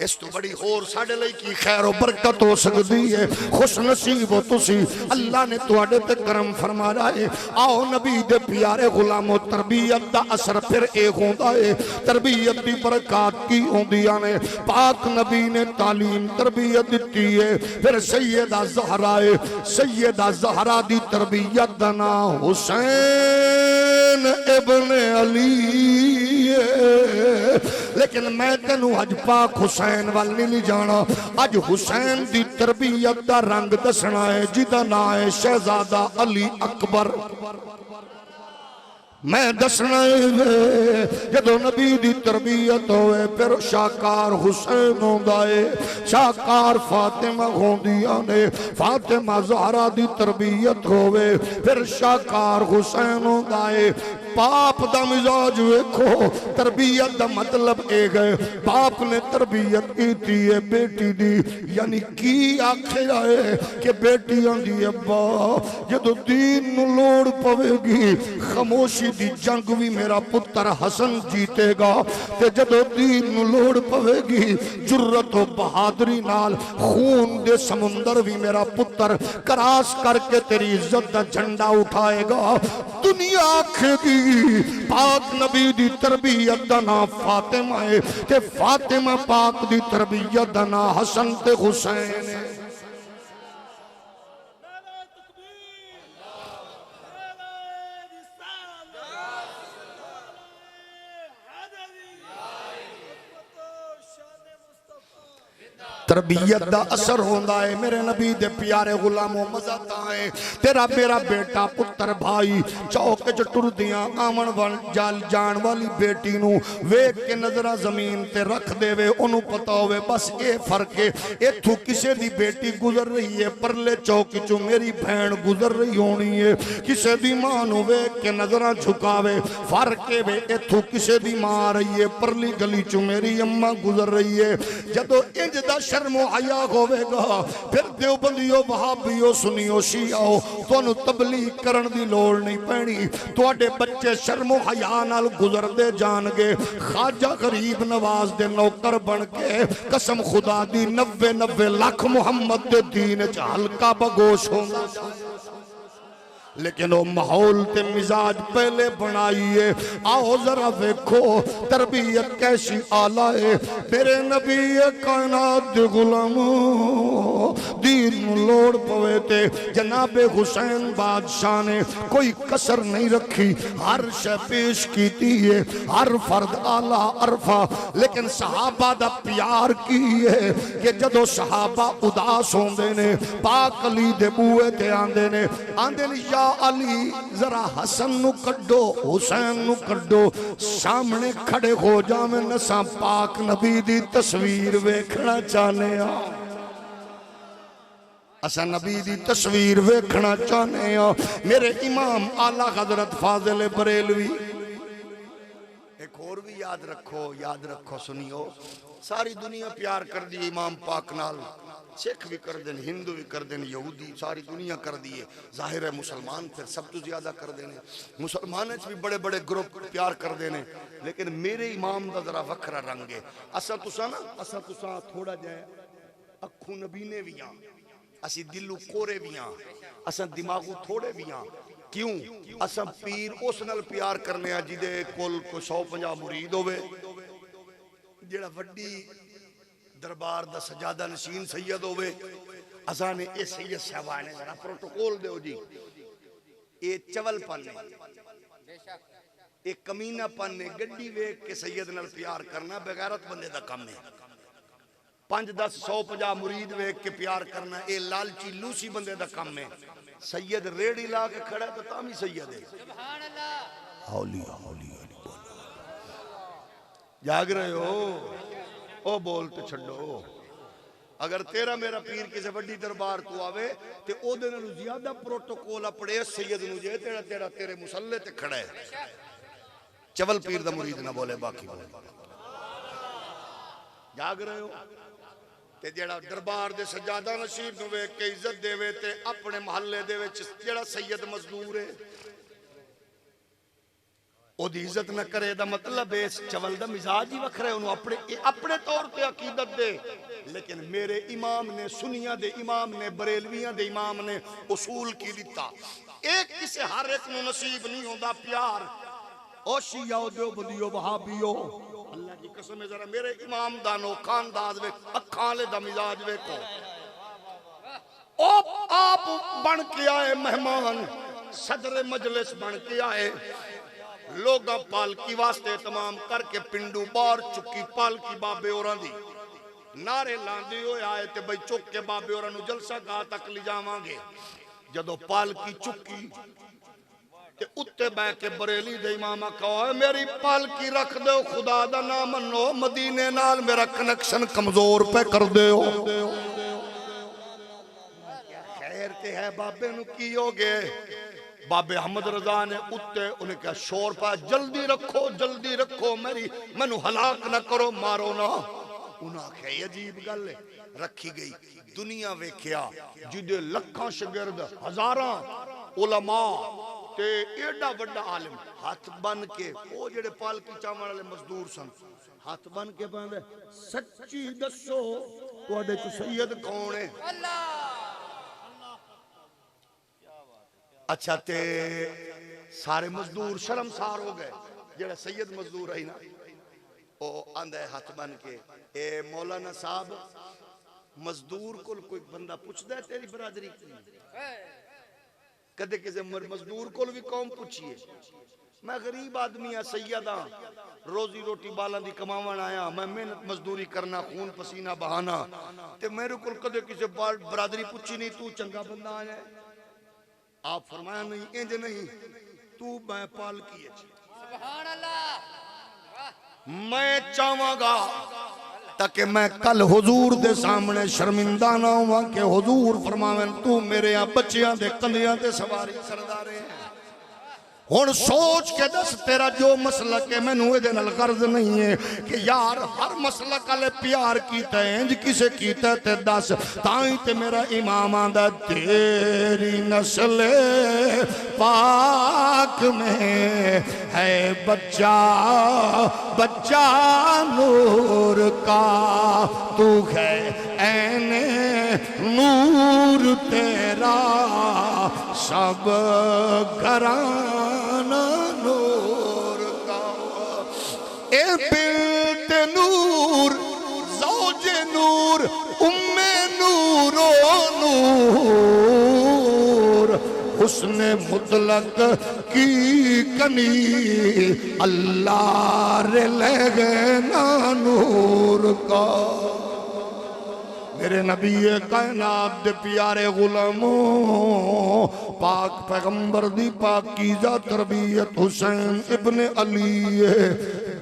इस तो बड़ी होर साडे लई की खैर और बरकत हो सकती है। खुश नसीब हो तुसी, अल्लाह ने तुहाडे ते करम फरमाया है। आओ नबी दे प्यारे गुलामो, तरबियत दा असर फिर ए होंदा है, तरबियत दी बरकत की होंदियां ने। पाक नबी ने तालीम तरबियत दिती है। फिर सैयदा ज़हरा है, सैयदा ज़हरा दी तरबियत दा नाम हुसैन इब्न अली है। लेकिन मैं तेनू अज पाक हुसैन वाल नहीं जाना, अज हुसैन दी तरबियत दा रंग दसना है जिदा नाम है शहजादा अली अकबर। मैं दसना जदों नबी दी तरबियत होवे फिर शाहकार हुसैन होंदा है, शाहकार फातिमा होंदियां ने, फातिमा ज़हरा दी तरबियत होवे फिर शाहकार हुसैन होंदा है। बाप दा मिजाज वेखो, तरबियत दा मतलब एक है, बाप ने तरबियत की है बेटी दी, यानी की आखिया है कि बेटी आंदी अब्बा जदों दीन नूं लोड़ पवेगी खामोशी दी जंग भी मेरा पुत्र हसन जीतेगा, ते जदों दीन नूं लोड़ पवेगी जुर्रत और बहादुरी नाल खून दे समुंदर भी मेरा पुत्र क्रॉस करके तेरी इज्जत दा झंडा उठाएगा। दुनिया आखेगी पाक नबी दी तरबियत दा नाम फातिमा है, ते फातिमा पाक दी तरबियत दा नाम हसन ते हुसैन है। तरबियत दा असर होंदा है मेरे नबी दे प्यारे गुलामों मजा ताए तेरा मेरा बेटा पुत्र भाई चौक च टुरदियां आवन वाल जान वाली बेटी नू वेख के नजरा जमीन ते रख देवे, ओनू पता होवे बस ये फर्क है इथों किसे दी बेटी गुजर रही है, परले चौक चों मेरी बहन गुजर रही होनी है, किसे दी मां नू वेख के नजरा झुकावे फर्क है इथों किसे दी मां आ रही है, परली गली चों मेरी अम्मा गुजर रही है। जदों इंज दा शर्मो हया होवेगा फिर देवबंदियो वहाबियो सुनियो शियाओ तुहानू तबलीग करन दी लोड़ नहीं पैनी, तुहाडे बच्चे शर्मो हया नाल गुजरदे जाणगे। ख्वाजा गरीब नवाज दे नौकर बन के कसम खुदा दी 90 लाख मुहम्मद दे दीन च हल्का बगोश होंदा, लेकिन वो माहौल ते मिजाज पहले बनाइए। आओ जरा देखो तरबियत कैसी आला है मेरे नबी कायनात दे गुलामों, दीन लोड़ पवे ते जनाबे हुसैन बादशाह ने कोई कसर नहीं रखी, हर शय पेश की है, हर फर्द आला अरफा, लेकिन सहाबा दा प्यार की है कि जदों सहाबा उदास होंदे ने पाक अली दे बूए ते आंदे ने या अली जरा हसन नु कड्डो हुसैन नु कड्डो, सामने खड़े हो जावे नसा पाक नबी दी तस्वीर वेखना चाहने आ, असा नबी दी तस्वीर वेखना चाहने आ। मेरे इमाम आला हजरत फाजिल बरेलवी एक और भी याद रखो सुनियो, सारी दुनिया प्यार कर दी इमाम पाक नाल, सिख भी कर देन, हिंदू भी कर देन, यहूदी सारी दुनिया कर दी है, जाहिर है मुसलमान फिर सब तो ज्यादा कर देने, मुसलमान भी बड़े बड़े ग्रुप प्यार कर देने, लेकिन मेरे इमाम का जरा वखरा रंग है। असा तुसा थोड़ा जाए अखू नबीने भी हाँ, असी दिलू कोरे भी हाँ, असा दिमागू थोड़े भी हाँ, क्यों असा पीर उस नाल प्यार करने जिदे कोल को 150 मुरीद होवे, जेड़ा वड्डी दरबार दा सजादा नशीन सैयद होवे, असा ने ये सैयद साहबान जरा प्रोटोकॉल दो जी, ये चवल पाने एक कमीना पाने गड्डी वेख के सैयद नाल प्यार करना बेगैरत बंदे दा काम है, 5 10 150 मुरीद वेख के प्यार करना ये लालची लूसी बंदे दा काम है। सैयद रेड़ी ला के खड़ा तो तामी सैयद है, सुभान अल्लाह हौली हौली जाग रहे हो ओ बोल तो छड़ो, अगर तेरा मेरा पीर किसी वड्डी दरबार तू आवे ते ओदे नालों ज्यादा प्रोटोकॉल अपने सैयद नूं जे तेरा तेरे मुसल्ले ते खड़ा है, चवल पीर दा मुरीद ना बोले बाकी बोले। जाग रहे हो ते जेड़ा दरबार दे सजादा नशीन नूं वेख के इज्जत देवे ते अपने महल्ले दे विच जेड़ा सैयद मजदूर है ओदी इज्जत न करे दा मतलब इस चवल दा मिजाज ही वखरा है, अपने अपने तौर पे अकीदत दे, लेकिन मेरे इमाम ने सुनिया दे इमाम ने बरेलवियां दे इमाम ने उसूल की दिता, एक किसे हर एक नूं नसीब नहीं होंदा प्यार, ओ शियाओ देवबंदियो वहाबियो अल्लाह की कसम है जरा मेरे इमाम दा नोखा अंदाज वे अखां ले दा मिजाज वेखो, ओ आप बन के आए मेहमान सदर मजलिस बन के आए, लोग पालकी वास्ते तमाम करके पिंडू बाहर चुकी पालकी बाबे औरां दी नारे लांदे होए आए ते बई चुक के बाबे औरां नूं जलसा गाह तक ले जावांगे। जदों पालकी चुकी ते उत्ते बह के बरेली दे इमामा कहो मेरी पालकी रख दो खुदा दा नाम मनो मदीने नाल मेरा कनेक्शन कमजोर पे कर दो खैर ते है बाबे नु की हो गए बाबे अहमद रजा ने उत्ते उन्हें कहा शोर पा जल्दी रखो मेरी मैनू हलाक ना करो मारो ना उन्हें आखे अजीब गल है रखी गई दुनिया वेख्या जिदे लखां शागिर्द हजारां उलमा ते एडा बड़ा आलिम हाथ बन के वो जेड़े पालकी चावण वाले मजदूर सन हाथ बन के पांदे सच्ची दसो तुहाडे च सैयद कौन है अच्छा ते सारे मजदूर शर्मसार हो गए जेड़ा सैयद मजदूर है ना ओ आंदा हाथ बन के ए मौलाना साहब मजदूर को कोई बंदा पूछदा है तेरी बरादरी की कदे किसी मजदूर को भी कौम पूछिए मैं गरीब आदमी हाँ सैयद हाँ रोजी रोटी बालों की कमावन आया मैं मेहनत मजदूरी करना खून पसीना बहाना ते मेरे को कदे किसी बरादरी पूछी नहीं तू चंगा बंदा आया आप फरमाया नहीं इंज नहीं तू मैं पालकी है सुभान अल्लाह मैं चाहवागा ताकि मैं कल हुजूर दे सामने शर्मिंदा ना होवां कि हुजूर फरमावन तू मेरे बच्चियां दे कंधियां ते सवारी सरदारे हैं हुण सोच के दस तेरा जो मसलक है मैनू इहदे नाल गर्ज नहीं है कि यार हर मसलक वाले प्यार कीता है इंज किसे कीता ते दस ताई ते मेरा इमाम आंदा तेरी नस्ल पाक में है बच्चा बच्चा नूर का तू है ऐने नूर तेरा सब घराना नूर का ए बिल्त नूर ज़ौजे नूर उम्मे नूरो नूर हुस्ने मुतलक की कनी अल्लाह रे लगे ना नूर का मेरे नबी कायनात दे प्यारे गुलामों पाक पैगंबर दी पाकीज़ा तरबियत हुसैन इब्ने अली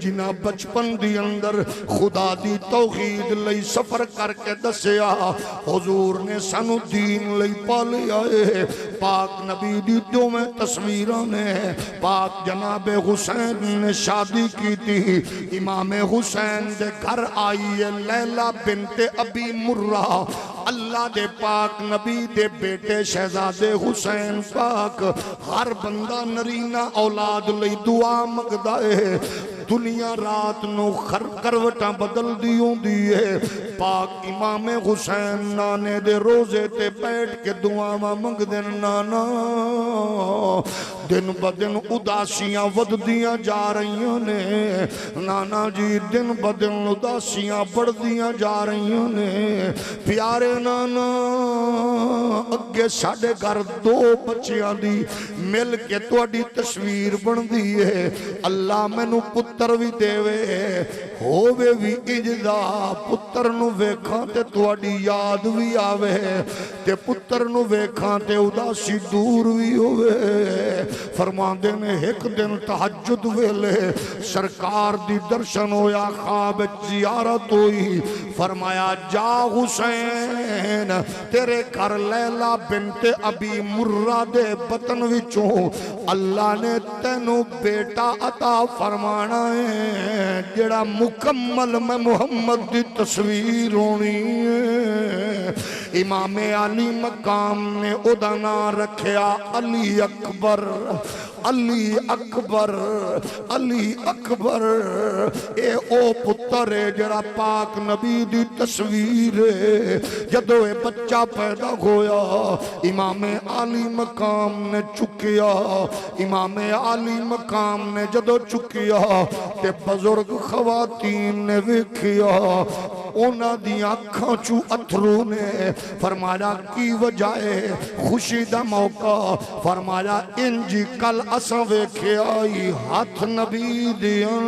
जिन्ना बचपन दी अंदर खुदा दी तौहीद लई सफर करके दसिया हुजूर ने सानू दीन लई पालिया है पाक नबी दी दोवें तस्वीरां ने पाक जनाबे हुसैन ने शादी की थी इमाम हुसैन दे घर आई है लैला बिनते अबी मुर्रा अल्लाह दे पाक नबी दे बेटे शहजादे हुसैन पाक हर बंदा नरीना औलाद लई दुआ मंगदा है दुनिया रात नु करवटा बदल दी होंदी है पाक इमाम हुसैन नाने दे रोजे ते बैठ के दुआवां मंगदे नाना दिन ब दिन उदासियां वधदियां जा रही ने नाना जी दिन ब दिन उदासियां बढ़दियां जा रही ने प्यारे नाना अगे साडे घर दो बच्चियां दी मिल के तुहाडी तस्वीर बनदी है अल्लाह मैनू पुत्र भी देवे होवे भी इजदा पुत्र नु वेखां ते तुहाडी याद भी आवे ते पुत्र नु वेखां ते उदासी दूर भी होवे फरमांदे ने एक दिन तहज्जुद वेले सरकार दी दर्शन होया ख्वाब जियारत हुई फरमाया जा हुसैन तेरे घर लैला बिनते अबी मुर्रा दे बतन विचों अल्लाह ने तेनू बेटा अता फरमाना है जेड़ा मुकम्मल में मुहम्मद दी तस्वीर होनी है इमाम अली मकाम ने उदा नाम रखया अली अकबर अली अकबर अली अकबर ए ओ पुत्र है जरा पाक नबी दी तस्वीर है जदों ये बच्चा पैदा होया इमाम अली मकाम ने चुकिया इमाम अली मकाम ने जदों चुकिया ते बुजुर्ग खवातीन ने वेखिया उन्हां दी अखां चू अथरू ने फरमाया की वजह है खुशी दा मौका फरमाया इंज कल असां वेखिया हाथ नबी दियां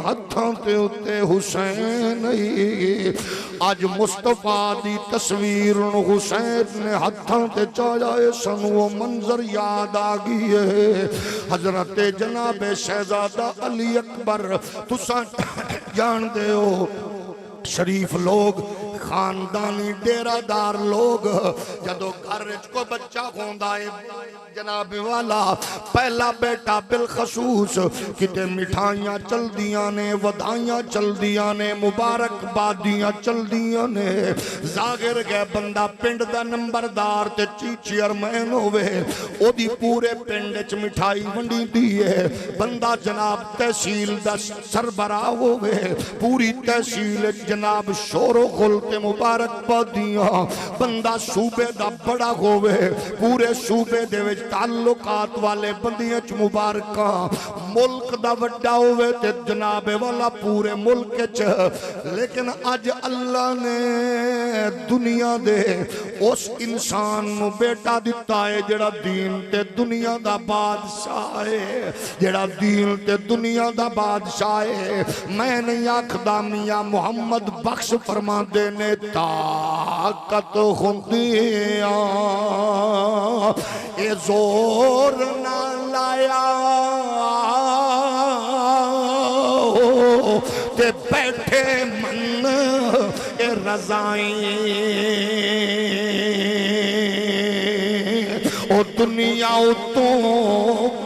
हत्थां ते उत्ते हुसैन अज मुस्तफा दी तस्वीर हुसैन ने हाथों ते चाया सानू वो मंजर याद आ गई है। हजरत जनाब शहजादा अली अकबर तुसा जानते हो शरीफ लोग खानदानी डेरादार लोग जदों घर को बच्चा होंदा है जनाब वाला पहला बेटा बिलखसूस किते मिठाइयां चलदियां ने वधाइयां चलदियां ने मुबारकबादियां चलदियां ने जाहिर गए बंदा पिंड दा नंबरदार ते चेयरमैन होवे ओदी पूरे पिंड च मिठाई वंडी है। बंदा जनाब तहसील दा सरबराह होवे पूरी तहसील जनाब शोरो गुल ते मुबारकबादियां। बंदा सूबे दा बड़ा होवे पूरे सूबे दे विच ताल्लुकात वाले बंदियां च मुबारका। मुल्क दा वड्डा होवे ते जनाब वाला पूरे मुल्क च। लेकिन अज अल्लाह ने दुनिया दे उस इंसान नू बेटा दिता है जेड़ा दीन ते दुनिया दा बादशाह है, जेड़ा दीन ते दुनिया दा बादशाह है। मैं नहीं आखदा मियां मुहम्मद बख्श फरमांदे ने ताकत हुंदी ए जोर ना लाया ते बैठे मन ए रजाई ओ दुनिया तो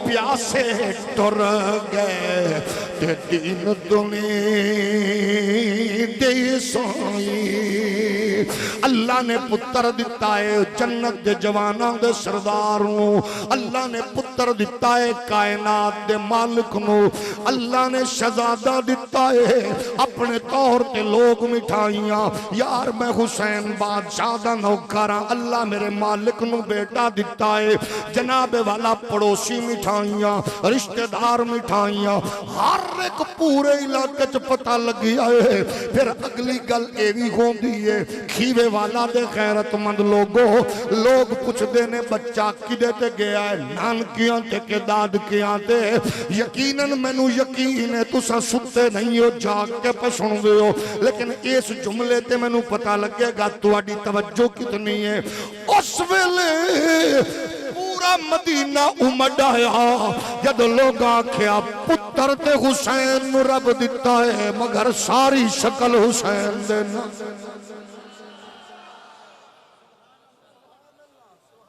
प्यासे टुर गए ते दीन दुनिया दे साई। अल्लाह ने पुत्र दिता है जन्नत दे जवानां दे सरदार नू। अल्लाह ने पुत्र दिता है कायनात दे मालिक नू। अल्लाह ने शहजादा दिता है अपने तौर ते लोग मिठाइयां यार मैं हुसैन बादशाह दा नौकर हां अल्लाह मेरे मालिक नू बेटा दिता है। जनाब वाला पड़ोसी मिठाइयां रिश्तेदार मिठाइयां हर एक पूरे इलाके च पता लग गया है। फिर अगली गल ये भी होंदी है खीवे वाला दे गैरतमंद लोग पुछदे ने बच्चा किदे ते गया है नानकियां ते के दादकियां ते। यकीनन मैनू यकीन है तुसा सुते नहीं हो जाग के पे सुनदे हो लेकिन इस जुमले ते मैनू पता लगेगा तुहाडी तवज्जो कितनी है। उस वेले पूरा मदीना उमड़ आया जद लोग आख्या पुत्र ते हुसैन नू रब दिता है मगर सारी शक्ल हुसैन दे ना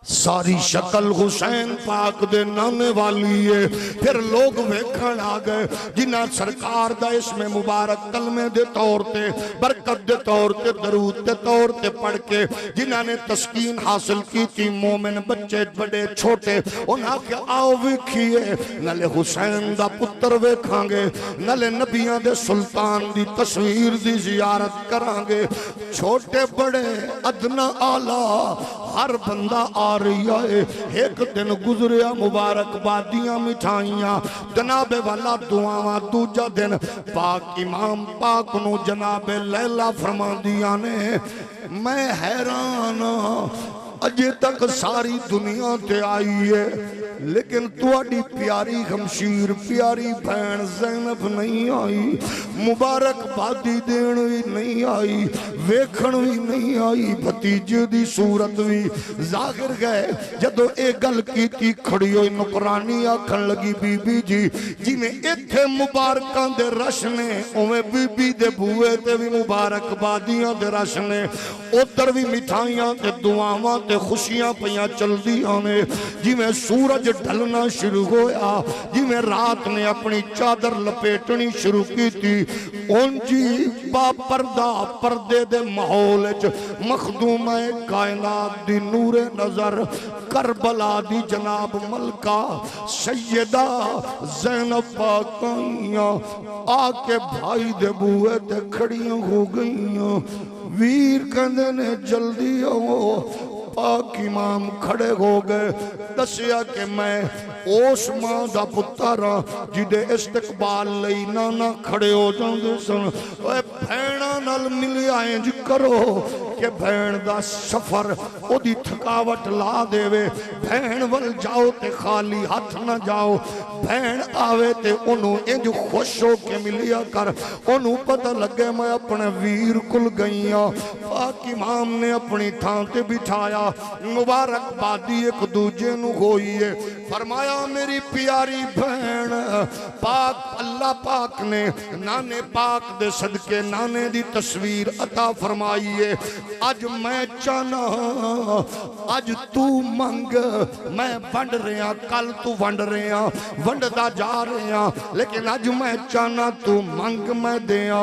सारी शक्ल हुसैन पाक दे नाने वाली है। फिर लोग वेखण आ गए जिन्हां सरकार दा इसमें मुबारक कलमे दे तौर ते बरकत दे तौर ते दरूद दे तौर ते पढ़ के जिन्हां ने तस्कीन हासिल की थी मोमिन बच्चे बड़े छोटे उन्हां आख्या आओ वेखिए नाले हुसैन दा पुत्र वेखांगे नाले नबियां दे सुल्तान दी तस्वीर दी जियारत करांगे। छोटे बड़े अदना आला हर बंदा आ रही है। एक दिन गुजरिया मुबारकबादियां मिठाइयां जनाबे वाला दुआवां। दूजा दिन पाक इमाम पाक नू जनाबे लैला फरमांदियां ने मैं हैरान अजे तक सारी दुनिया ते आई है लेकिन तुहाडी प्यारी गमशीर प्यारी भैन ज़ैनब नहीं आई मुबारकबादी देन भी नहीं आई वेखण भी नहीं आई भतीजे दी सूरत भी। जाहिर गए जदों ये गल कीती खड़ी होई नुकरानी आखण लगी बीबी जी जिवें इत्थे मुबारकां दे रश ने उवें बीबी दे बूए ते भी मुबारकबादियां दे रश ने। उधर भी मिठाइयां ते दुआवां ते खुशियां पईयां चलदियां ने। जिवें सूरज ढलना शुरू होया जिवें रात ने अपनी चादर लपेटनी शुरू की थी उंजी बापर्दा पर्दे दे माहौल च मखदूमा कायनात दी नूरे नजर करबला दी जनाब मलका सैयदा ज़ैनब पाक आके भाई दे बूहे ते खड़ियां हो गईयां। वीर कहंदे ने जल्दी आओ। पाक इमाम खड़े हो गए दसिया कि मैं उस मां दा पुत्र हां जिदे इस्तकबाल लई नाना खड़े हो जांदे सन। ओए भैणां नाल मिलिया इंज करो कि भैन दा सफर ओदी थकावट ला देवे। भैन वल जाओ ते खाली हाथ ना जाओ। भैन आवे ते ओनू इंज खुश हो के मिलिया कर। ओनू पता लगे मैं अपने वीर कुल गई हाँ। पाक इमाम ने अपनी थां ते बिठाया। मुबारकबादी एक दूजे नू होई है। फरमाया मेरी प्यारी बहन पाक अल्लाह पाक ने नाने पाक दे सदके नाने दी तस्वीर अता फरमाई है। अज मैं चाहना अज तू मंग मैं वंड रहा, कल तू वंड रहा, वंडदा जा रहा, लेकिन अज मैं चाहना तू मंग मैं दिया।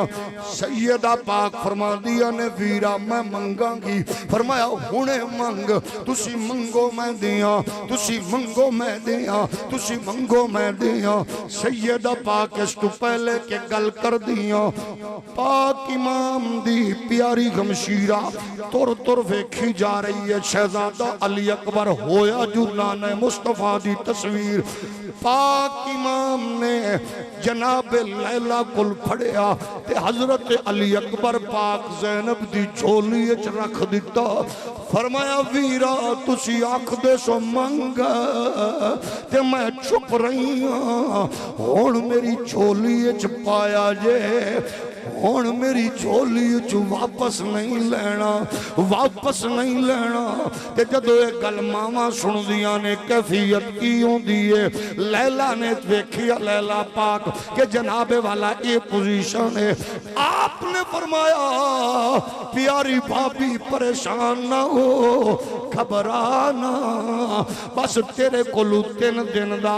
सैयदा पाक फरमा दिया ने वीरा मैं मंगांगी। फरमाया हुणे मंग, तुसी मंगो मैं दिया, तुसी मंगो मैं दिया, तुसी मंगो मैं दिया। सैयदा पाक इस तू पहले के गल कर दिया। पाक इमाम दी प्यारी गमशीरा तुर तुर वेखी जा रही है। शहजादा अली अकबर होया जू नाने मुस्तफा दी तस्वीर। पाक इमाम ने जनाब लैला कुल फड़िया ते हजरत अली अकबर पाक ज़ैनब दी झोली च रख दिता। फरमाया वीरा तुसी आखदे सो मंग ते मैं चुप रही हाँ। हुण मेरी झोली च पाया जे, हुण मेरी झोली च वापस नहीं लेना, वापस नहीं लेना। ते जदों ये गल मावां सुनदियां ने कैफियत की होंदी है। लैला ने वेखिया लैला पाक के जनाबे वाला ये पोजीशन है। आपने फरमाया प्यारी भाभी परेशान ना हो, घबराना, बस तेरे कोलू 3 दिन दा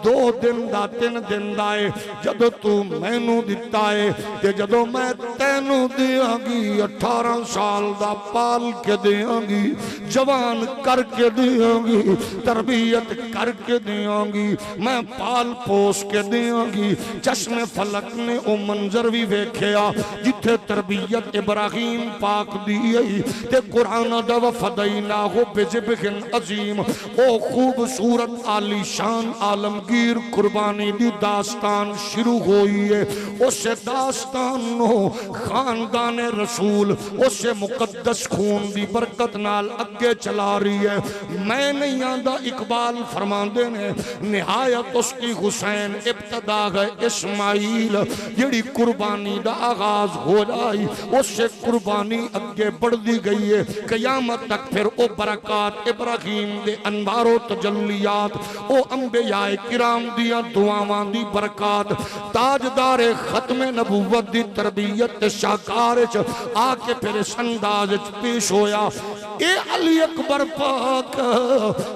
2 दिन दा 3 दिन दा है। जदों तू मैनू दिता है ते जदों मैं तेनू दियांगी 18 साल दा पाल के दियांगी, जवान करके दियांगी, तरबियत करके दियांगी, मैं पाल पोस के दियांगी। चश्मे फलक ने ओ मंजर भी वेख्या जिथे तरबियत इब्राहिम पाक दी आई ते कुरान दा वफदैना हो बिज़िबहिन अजीम। ओ खूबसूरत आलीशान आलमगीर कुर्बानी दी दास्तान शुरू हुई है। उस दास्तान नो खानदान रसूल उस मुकद्दस खून दी बरकत नाल अगे चला रही है। मैं नहीं आंदा इकबाल फरमांदे ने निहायत उसकी हुसैन इब्तदा है इस्माइल। जिहड़ी कुर्बानी दा आगाज हो जाई उससे कुर्बानी अगे बढ़ती गई है कयामत तक। फिर ओ बरकत इब्राहिम दे अनवारो तजल्लियात ओ अंबियाए किराम दियां दुआवां दी बरकत ताजदारे खत्मे नबूवत दी तरबियत शाकार च आके फिर इस अंदाज च पेश होया। ए अली अकबर पाक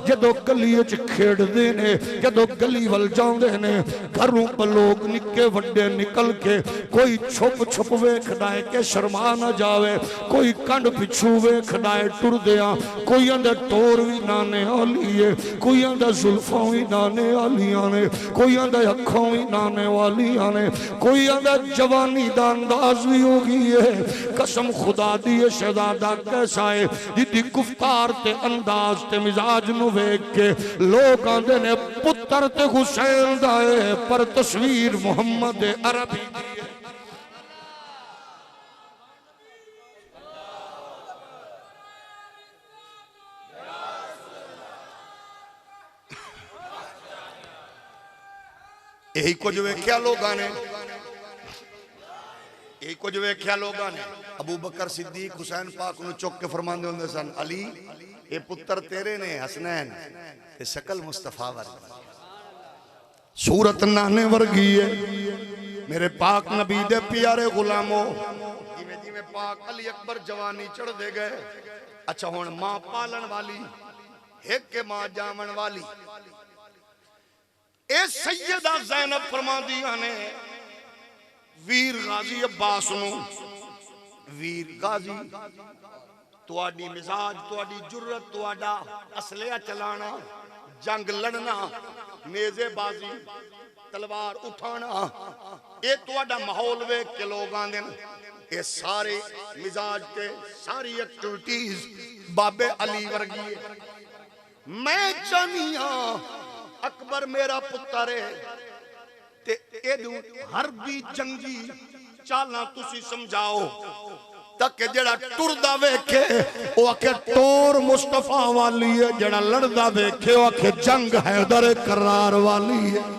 जदों गली च खेडदे ने, जदों गली वल जांदे ने, घरों लोग निक्के वड्डे निकल के कोई छुप छुप वेखदा है कि शर्मा ना जावे, कोई कंड पिछू वेखदा है टुरदियां, कोई आंदा टोर भी नाने वाली है, कोई आंदा जुल्फां भी नाने वालियां ने, कोई आंदा अखां भी नाने वालियां ने, कोई आंदा जवानी दा अंदाज भी हो गई है। कसम खुदा दी है शहजादा कैसा है जिदी गुफ्तार ते अंदाज ते मिजाज नू वेख के लोग आंदे ने पुत्र ते हुसैन दा है पर तस्वीर मुहम्मद अरबी दी है। यही कुछ वेख्या लोगों ने, यही कुछ वेख्या लोगों ने। अबू बकर सिद्दीक हुसैन पाक नू चुक के फरमांदे हुंदे सन अली ये पुत्र तेरे ने हसनैन ते शकल मुस्तफा वर्गी, सूरत नाने वर्गी है। मेरे पाक नबी दे प्यारे गुलामो जिवें जिवें पाक अली अकबर जवानी चढ़दे गए। अच्छा हुण मां पालन वाली एक के मां जामन वाली ए सैयदा ज़ैनब फरमादियां ने वीर गाजी अब्बास नू वीर गाजी तुहाडी मिजाज तुहाडी जुर्रत तुहाडा असलिया चलाना जंग लड़ना नेज़ेबाजी तलवार उठाना ये तुहाडा माहौल वेख के लोग आंदे ने ये सारे मिजाज के सारी एक्टिविटीज बाबे अली वर्गी है। मैं चाहनी हाँ अकबर मेरा पुत्र है ते एदू हर भी जंगी चाला तुसी समझाओ तक जड़ा टुरदा वेखे वो आखे टोर मुस्तफा वाली है, जड़ा लड़दा वेखे वो आखे जंग हैदर करार वाली है।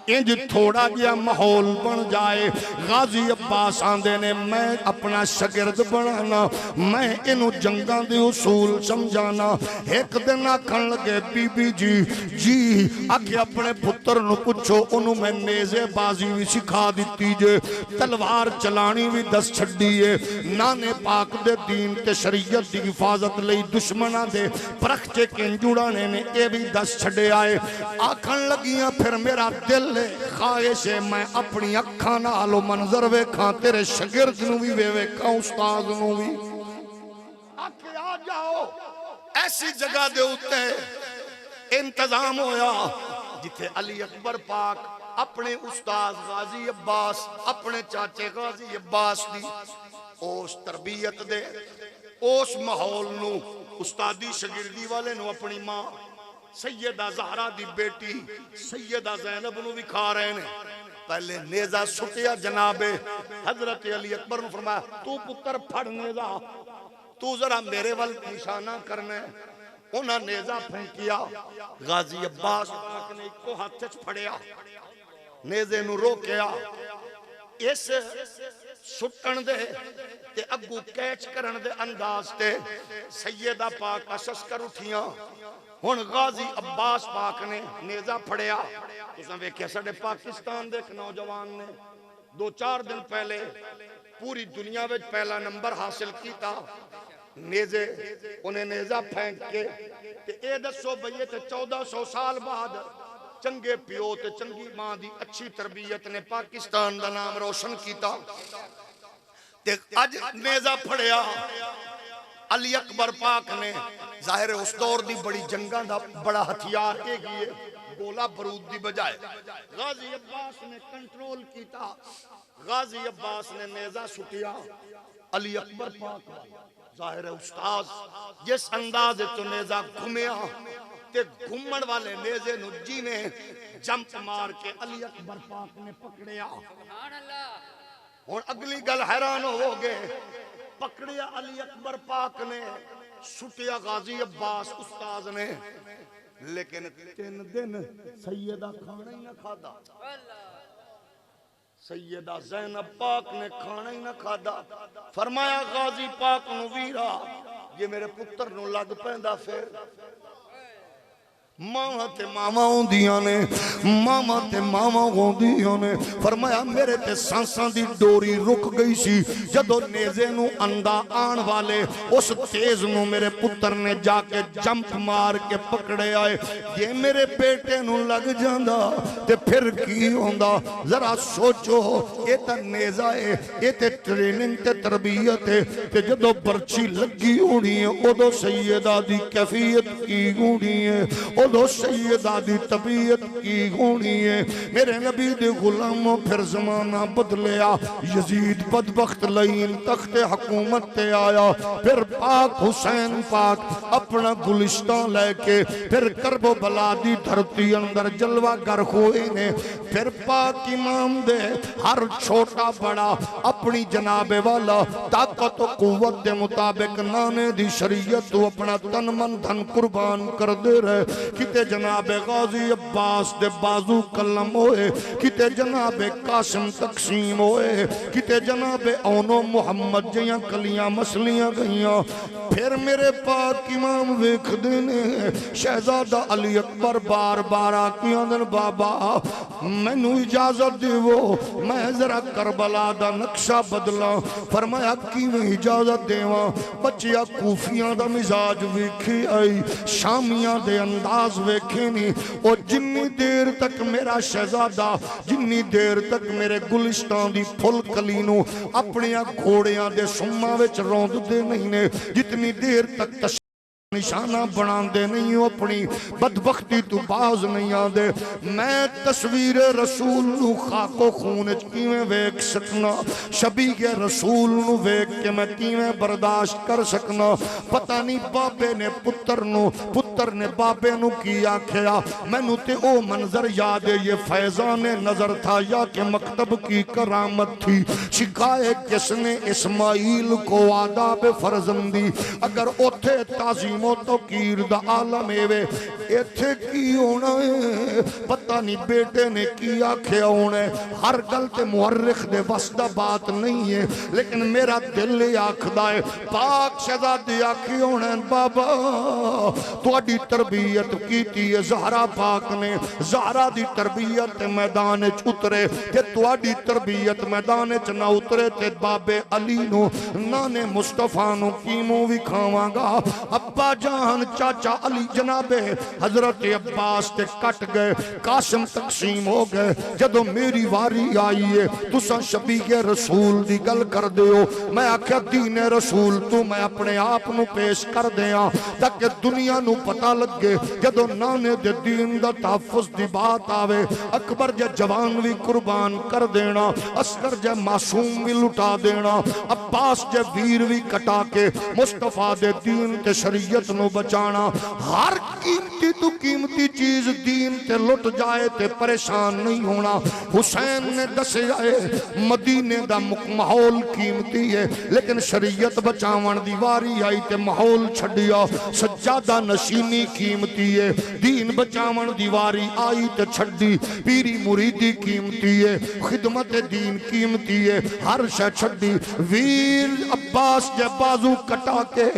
इंज थोड़ा जिहा माहौल बन जाए, गाजी अब्बास आंदे ने मैं अपना शगिर्द बनाना, मैं इनू जंगां दे उसूल समझाना। एक दिन आखन लगे बीबी जी जी आखे अपने पुत्र नू पुछो, उन्होंने मैं नेज़ेबाजी भी सिखा दी जे, तलवार चलानी भी दस छड्डी है, नाने पाक दे दीन ते शरीयत दी हिफाजत लई दुश्मनां दे परखचे किंज उड़ाने ने ये भी दस छड्डे आए। आखन लगियां फिर मेरा दिल ख्वाहिश है मैं अपनी अखां नाल मंजर वेखां, तेरे शगिर्द नू भी वेखां, उस्ताद नू भी। आखे आ जाओ ऐसी जगह दे उत्ते इंतजाम होया जिथे अली अकबर पाक अपने उस्ताद गाजी अब्बास, अपने चाचे गाजी अब्बास दी उस तरबियत दे उस माहौल नू, उस्तादी शगिर्दी वाले नू अपनी मां सैयदा ज़हरा दी बेटी सैयदा ज़ैनब नू भी खा रहे ने। पहले नेज़ा सुटिया जनाबे हजरत अली अकबर ने फरमाया तू पुत्र फड़ नेज़ा, तू जरा मेरे वाल निशाना करना। उन्हें नेज़ा फेंकिया, गाजी अब्बास ने इको हाथ च फड़िया, नेज़े नू रोकिया, इस सुटन दे ते अगू कैच करन दे अंदाज ते सैयदा पाक असस कर उठियां। हुण गाजी अब्बास पाक ने नेज़ा फड़िया। तुसां वेख्या साडे पाकिस्तान दे एक नौजवान ने 2-4 दिन पहले पूरी दुनिया में पहला नंबर हासिल किया। नेज़े उन्हें नेज़ा फेंक के ते ए दसो भई ते 1400 साल बाद चंगे प्यो ते चंगी मां दी अच्छी तरबियत ने पाकिस्तान दा नाम रोशन किया। ते अज नेज़ा फड़िया अली अकबर पाक ने, जाहिर उस दौर दी बड़ी जंगां दा बड़ा हथियार है गोला बरूद दी बजाय। गाजी अब्बास ने कंट्रोल किया, गाजी अब्बास ने नेज़ा सुटिया, अली अकबर पाक जाहिर उस्ताद जिस अंदाज तो नेज़ा घुमिया ते घुमण वाले नेज़े नू जिवें जंप मार के अली अकबर पाक ने पकड़िया। हुण अगली गल हैरान होवोगे, पकड़िया अली अकबर पाक ने, सुटिया गाजी अब्बास उस्ताद ने, लेकिन 3 दिन सैयदा खाना ही ना खादा। सैयदा ज़ैनब पाक ने खाना ही ना खादा। फरमाया गाजी पाक नू वीरा ये मेरे पुत्र नू लग पैंदा फिर मावा ते मावा होंदियां ने, मावा ते मावा होंदियां ने। फरमाया मेरे ते सांसां दी डोरी रुक गई सी जदों नेज़े नू अंदा आन वाले उस तेज नू मेरे पुत्र ने जाके जंप मार के पकड़े आए। जे मेरे बेटे नू लग जांदा ते फिर की होंदा, जरा सोचो। ये तां नेज़ा है, ये ते ट्रेनिंग ते तरबियत है, ते जदों बर्छी लगी होनी है उदों सैयदा दी कैफियत की होनी है, उदों सैयदा दी तबीयत की होनी है। मेरे नबी दे गुलामों फिर जमाना बदलिया, यजीद बदबख्त लईन तख्ते हुकूमत ते आया। फिर पाक हुसैन पाक अपना गुलिस्तान लेके फिर करबला दी धरती अंदर जलवागर हुए ने। फिर पाक इमाम दे हर छोटा बड़ा अपनी जनाबे वाला ताकत कुव्वत के मुताबिक नाने दी शरीयत तो अपना तन मन धन कुर्बान कर दे रहे। किते जनाबे गाजी अब्बास दे बाजू कलम होए, किते जनाबे कासिम तकसीम होए, किते जनाबे औनो मुहम्मद जियां कलियां मसलियां गईयां। फिर मेरे पाक इमाम वेखदे ने शहजादा अली अकबर बार बार आखियां दिन बाबा मैनू इजाजत देवो मैं जरा करबला दा नक्शा बदला। फरमाया किवें इजाजत देवां, बच्चिया कूफियां दा मिजाज वेखे आई, शामियां दे अंदाज वेखे नहीं। और जिन्नी देर तक मेरा शहजादा, जिन्नी देर तक मेरे गुलिस्तान दी फुल कली नू अपने घोड़ियां दे सुम्मां विच रौंददे नहीं ने, जितनी देर तक निशाना बनाते नहीं हो, अपनी बदबख्ती तू बाज नहीं आते। मैं तस्वीर रसूल नू खाको खून किवें वेख सकना, शबी के रसूल नू वेख के मैं किवें बर्दाश्त कर सकना। पता नहीं बाबे ने पुत्र नू, पुत्र ने बाबे नू की आख्या। मैनू ते ओ मंजर याद है, ये फैजान नजर था या कि मकतब की करामत थी। शिकाए किसने इस्माइल को आदाब फर्जंदी, अगर उथे ताजीम तो कीर दा आलम एवे इथे की होना है, पता नहीं बेटे ने की आख्या होना है। हर गल ते मुअर्रिख दे बस दा बात नहीं है, लेकिन मेरा दिल आखदा है पाक शहजादी आखी होना है बाबा तुहाडी तरबियत कीती है ज़हरा पाक ने। ज़हरा दी तरबियत मैदान च उतरे ते तुहाडी तरबियत मैदान च ना उतरे ते बाबे अली नु नाने मुस्तफा नु कीमो विखावांगा। अब्बा जान चाचा अली जनाबे हजरत अब्बास ते कट गए, कासिम तकसीम हो गए। जदों मेरी वारी आई है तुसा शबी के रसूल दी गल कर दे हो, मैं आख्या दीने रसूल तू मैं अपने आप नु पेश कर दिया ताकि दुनिया नु पता लगे। जदों नाने दे दीन दा तहफ्फुज़ दी बात आवे, अकबर जे जवान भी कुर्बान कर देना, असगर जे मासूम भी लुटा देना, अब्बास जे वीर भी कटा के मुस्तफा दे दीन ते शरीयत नु बचाना। हर कीमती तू कीमती चीज दीन ते लुट जाए ते परेशान नहीं होना। हुसैन ने दसिया है मदीने दा माहौल कीमती है, लेकिन शरीयत बचावन दी वारी आई ते माहौल छड्डिया। सज्जादा नशीनी कीमती है, दीन बचावन दी वारी आई ते छड्डी। पीरी मुरीदी कीमती है, खिदमत दीन कीमती है, हर शय छड्डी। वीर अब्बास जे बाजू कटा के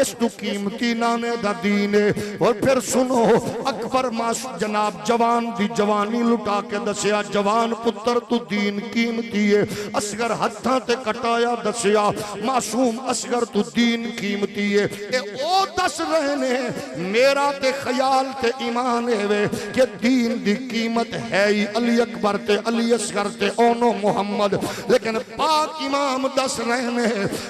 इस तू कीमती नाने दा दीन है। और फिर सुनो अकबर मास जनाब जवान दी जवानी लुटा के दसिया जवान पुत्र तू दीन कीमती है। असगर हत्थां ते कटाया दसिया मासूम असगर तू दीन कीमती है। ए ओ दस रहे ने मेरा ते ख्याल ते ईमान है कि दीन दी कीमत है ही अली अकबर ते अली असगर ते ओनो मुहम्मद। लेकिन पाक इमाम दस रहे ने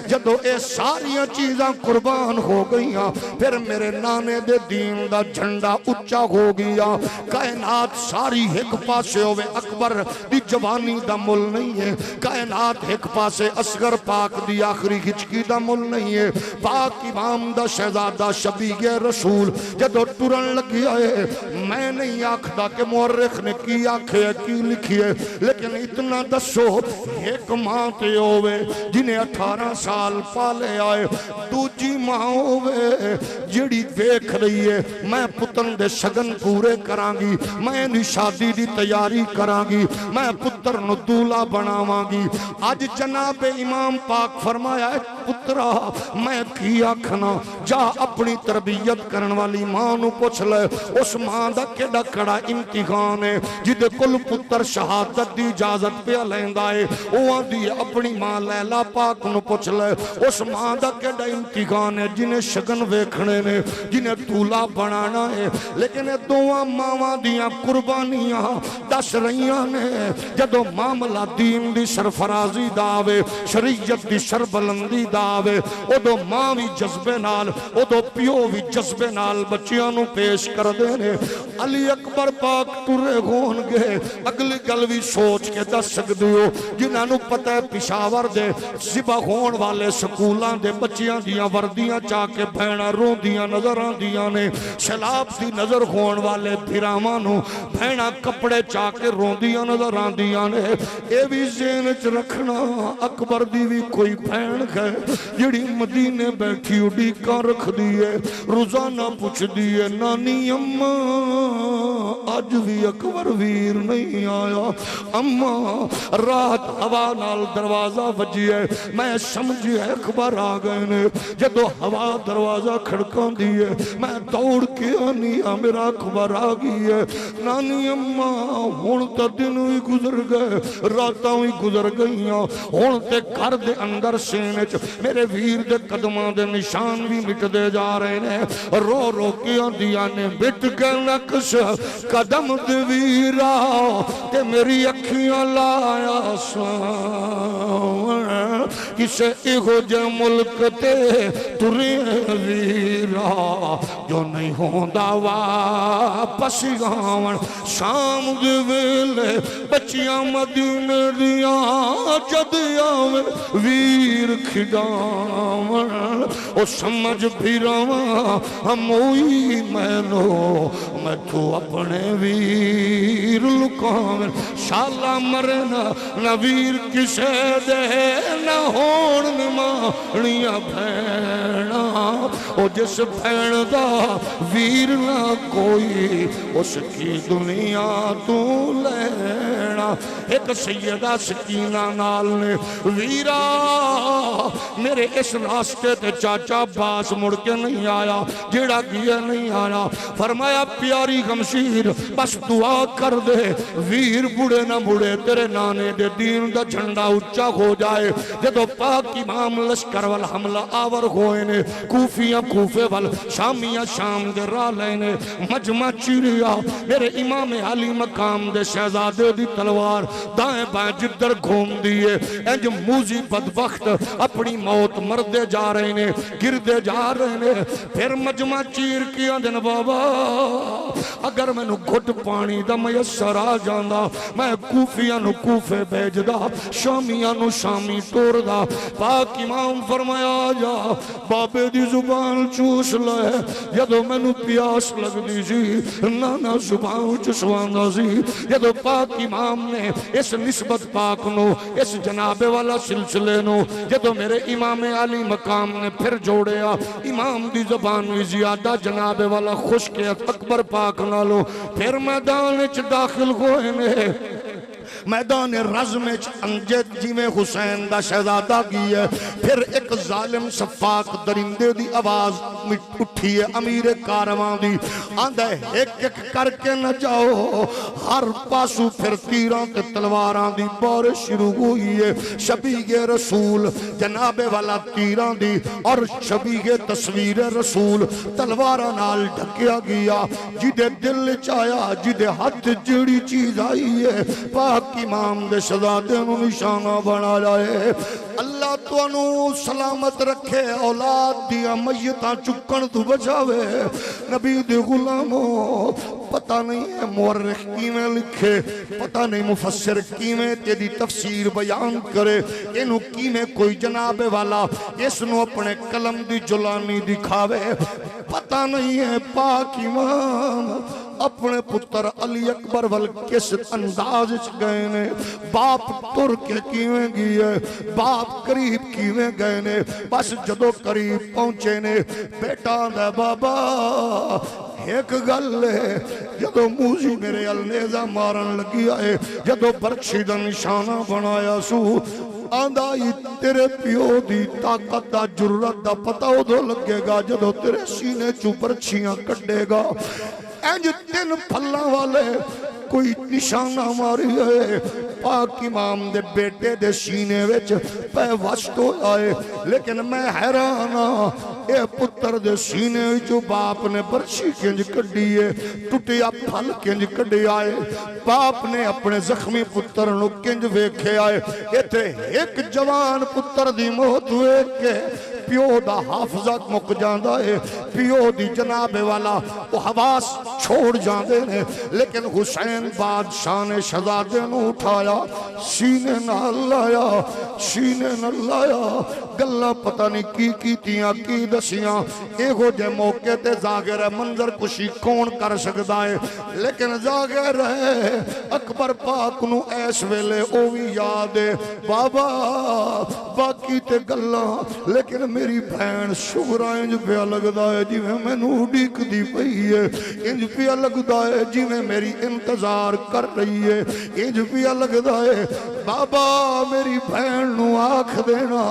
जदों ए सारियां चीज़ां कुर्बान हो गईयां फिर मेरे नाने दे दीन दा झंडा उच्चा हो गया। कायनात सारी एक पासे होवे अकबर दी जवानी दा मुल नहीं है, कायनात एक पासे असगर पाक दी आखिरी हिचकी दा मुल नहीं है। पाक इमाम दा शहजादा शबी के रसूल जदों टुरन लगी है, मैं नहीं आखदा कि मुअर्रिख ने की आखे की लिखी है, लेकिन इतना दसो एक मां ते होवे जिन्हें 18 साल पाले आए, दूजी मां होवे जिहड़ी वेख रही है मैं पुत्र दे शगन पूरे करांगी, मैं नी शादी दी तैयारी करांगी, मैं पुत्र नु दूल्हा बनावांगी। अज जनाब इमाम पाक फरमाया पुत्रा मैं की आखना, जा अपनी तरबियत करन वाली मां नु पुछ ले। उस मां दा केड़ा कड़ा इम्तिहान है जिदे कोल पुत्र शहादत दी इजाजत पे लैंदा है, ओ आंदी अपनी मां लैला पाक नु पुछ ले। उस मां दा केड़ा इम्तिहान है जिन्हें शगन वेखने ने, जिन्हें दूल्हा बनाना है। लेकिन दोवां मावां दियां कुर्बानियां दस रहियां ने। जदों मामला दीन दी सरफराजी दा आवे, शरीयत दी सरबलंदी दा आवे, उदों मां भी जज्बे नाल, उदों पिओ भी जज्बे नाल बच्चियां नूं पेश करदे ने। अली अकबर पाक तुरे होणगे, अगली गल भी सोच के दस सकदे हो जिन्हां नूं पता है पिशावर दे सिबा होण वाले स्कूलां दे बच्चियां दियां वर्दियां चा के भैणां रोंदियां नजर आंदियां ने। शलाब दी नजर होण वाले फिरावां नूं भैणां कपड़े चा के रोंदियां नजर आंदियां ने। ये भी ज़हन च रखना अकबर दी भी कोई भैण है जिहड़ी मदीने बैठी उड़ीकां रखदी है, रोजाना पुछदी है नानी अम्मा अज भी अकबर वीर नहीं आया। अम्मा रात हवा नाल दरवाजा वजिया, मैं समझिया अकबर आ गए ने। जदों हवा दरवाजा खड़कांदी है मैं दौड़ के आनी आ मेरा अकबर आ गई है। नानी अम्मा हुण तां दिन भी गुजर गए, रातां भी गुजर गईयां, हुण ते घर दे अंदर सीने च मेरे वीर दे कदमां दे निशान भी मिटदे जा रहे ने। रो रो के आंदियां ने मिट गए नक्श कदम दे वीरा ते मेरी अखियां लाया किसे इहो जे मुल्क ते तुरे वीरा जो नहीं होंदा वापस आवन शाम दे वेले बच्चियां मदीने दियां जद आवे वीर खिडावन ओ समझ फिरावा हमोई मैनो मैं तू अपने वीर लुकावन शाला मरना न वीर किसे दे न होण निमाणियां भैणा ओ जिस भैण दा वीर ना कोई उसकी दुनिया तू लेना एक सैयदा सकीना नाल ने वीरा मेरे इस रास्ते ते चाचा अब्बास मुड़ के नहीं आया जेड़ा गिया नहीं आया फरमाया प्यारी गमशीर बस दुआ कर दे वीर बुढ़े ना मुड़े तेरे नाने दे दीन दा झंडा उच्चा हो जाए जदों पाक इमाम लश्कर वाल हमला आवर होए ने कूफियां कूफे वाल शामियां शाम दे राह लेने मजमा चिड़िया मेरे इमाम अली मकाम दे शहजादे दी तलवार दाएं बाएं जिधर घूम दिए इंज मूजी बदबख्त अपनी मौत मरदे जा रहे ने गिरदे जा रहे ने फिर मजमा चीर के आंदे बाबा अगर मैनू घुट पानी दा मयसर आ जांदा मैं कूफियां नू कूफे भेजदा शामियां नू शामी टोरदा पाक इमाम फरमाया जा बाबे दी जुबान चूस ले जदों मैनू प्यास लगदी सी नाना जुबान चुसवांदा सी जदों पाक इमाम ने इस निस्बत पाक नू इस जनाबे वाला सिलसिले नू जदों मेरे इमाम अली मकाम ने फिर जोड़िया इमाम दी जुबान भी ज्यादा जनाबे वाला खुश के अकबर पाक नालों फिर मैदान च दाखिल होए ने मैदान रज़्म अंजद जिमें हुसैन दा शहजादा की है फिर एक जालिम सफाक दरिंदे दी आवाज उठी है अमीर कारवां दी आंदा एक एक करके न जाओ हर पासू फिर तीरां ते तलवारां दी बारिश शुरू हुई है शबीगे रसूल जनाबे वाला तीरां दी और शबीगे तस्वीर रसूल तलवारां नाल ढकिया गया जिदे दिल च आया जिदे हाथ जेड़ी चीज आई है पाक इमाम दे शहजादे नू निशाना बना लाए अल्लाह तुहानू सलामत रखे औलाद दियां मय्यतां चुकण तू बचावे नबी दे गुलामो पता नहीं है मुअर्रिख किवें लिखे पता नहीं मुफस्सिर किवें तेरी तफसीर बयान करे इनू किवें कोई जनाबे वाला इसनू अपने कलम दी जुलानी दिखावे पता नहीं है पाक इमाम अपने पुत्र अली अकबर वल किस अंदाज च गए ने बाप तुर के किवें गए बाप करीब किवें गए ने बस जदों करीब पहुंचे ने बेटा दा बाबा एक गल है जदों मूजी मेरे अलनेजा मारन लगी आए जदों बरछी दा निशाना बनाया सू आंदा ही तेरे प्यो दी ताकत दा जुर्रत दा पता उदों लगेगा जदों तेरे सीने चू बरछियां कड्डेगा इंज तीन फल्लां वाले कोई निशाना मारी है पाक इमाम दे बेटे दे सीने विच पै वस्ट आए लेकिन मैं हैरान हाँ ए पुत्र दे सीने विचों बाप ने बरछी किंज कड्डी है टुटिया फल किंज कड्डिया है बाप ने अपने जख्मी पुत्र नू किंज वेख्या है इत्थे एक जवान पुत्र दी मौत वेख के प्यो दा हाफजा मुक जांदा है प्यो दी जनाबे वाला वो हवास छोड़ जाते ने लेकिन हुसैन बादशाह ने शहजादे नू उठाया सीने नाल लाया सीने नाल लाया गल्ला पता नहीं की कीतियां की दसियां एहो जे मौके ते जागिर है मंजर कुशी कौन कर सकदा है लेकिन जागिर है अकबर पाक नू इस वेले ओ भी याद है बाबा बाकी ते गल्ला लेकिन मेरी भैन शुगरा इंज पिया लगदा है जिवें मैनू उड़ीकदी पई है इंज पिया लगदा है जिवें मेरी इंतजार कर रही है इंज पिया लगदा है बाबा मेरी भैन नू आख देना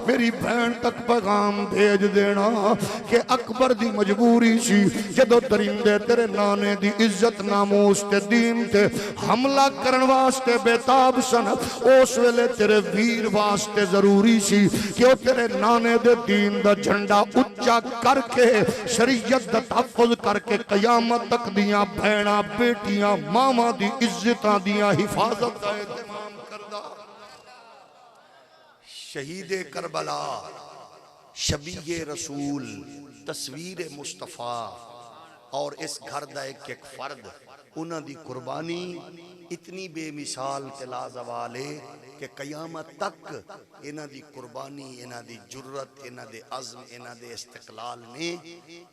मेरी भैन तक पैगाम भेज देना कि अकबर दी मजबूरी सी जदों दरिंदे तेरे नाने दी इज्जत नामूस ते दीन ते हमला करन वास्ते बेताब सन उस वेले तेरे वीर वास्ते जरूरी सी कि ओ तेरे नाने दे दीन दा झंडा उच्चा करके शरीयत दा तहफ्फुज करके कयामत तक दियां भैणां बेटियां मावां दी इज्जतां दियां हिफाजत दा एहतमाम करदा शहीद करबला, शबीए रसूल, तस्वीर मुस्तफ़ा और इस घर का एक एक फर्द, उन्हां दी कुर्बानी इतनी बेमिसाल ते लाजवाल है कि कयामत तक इन्हां दी कुर्बानी, इन्हां दी जुर्रत, इन्हां दे अज़्म, इन्हां दे इस्तिक़लाल ने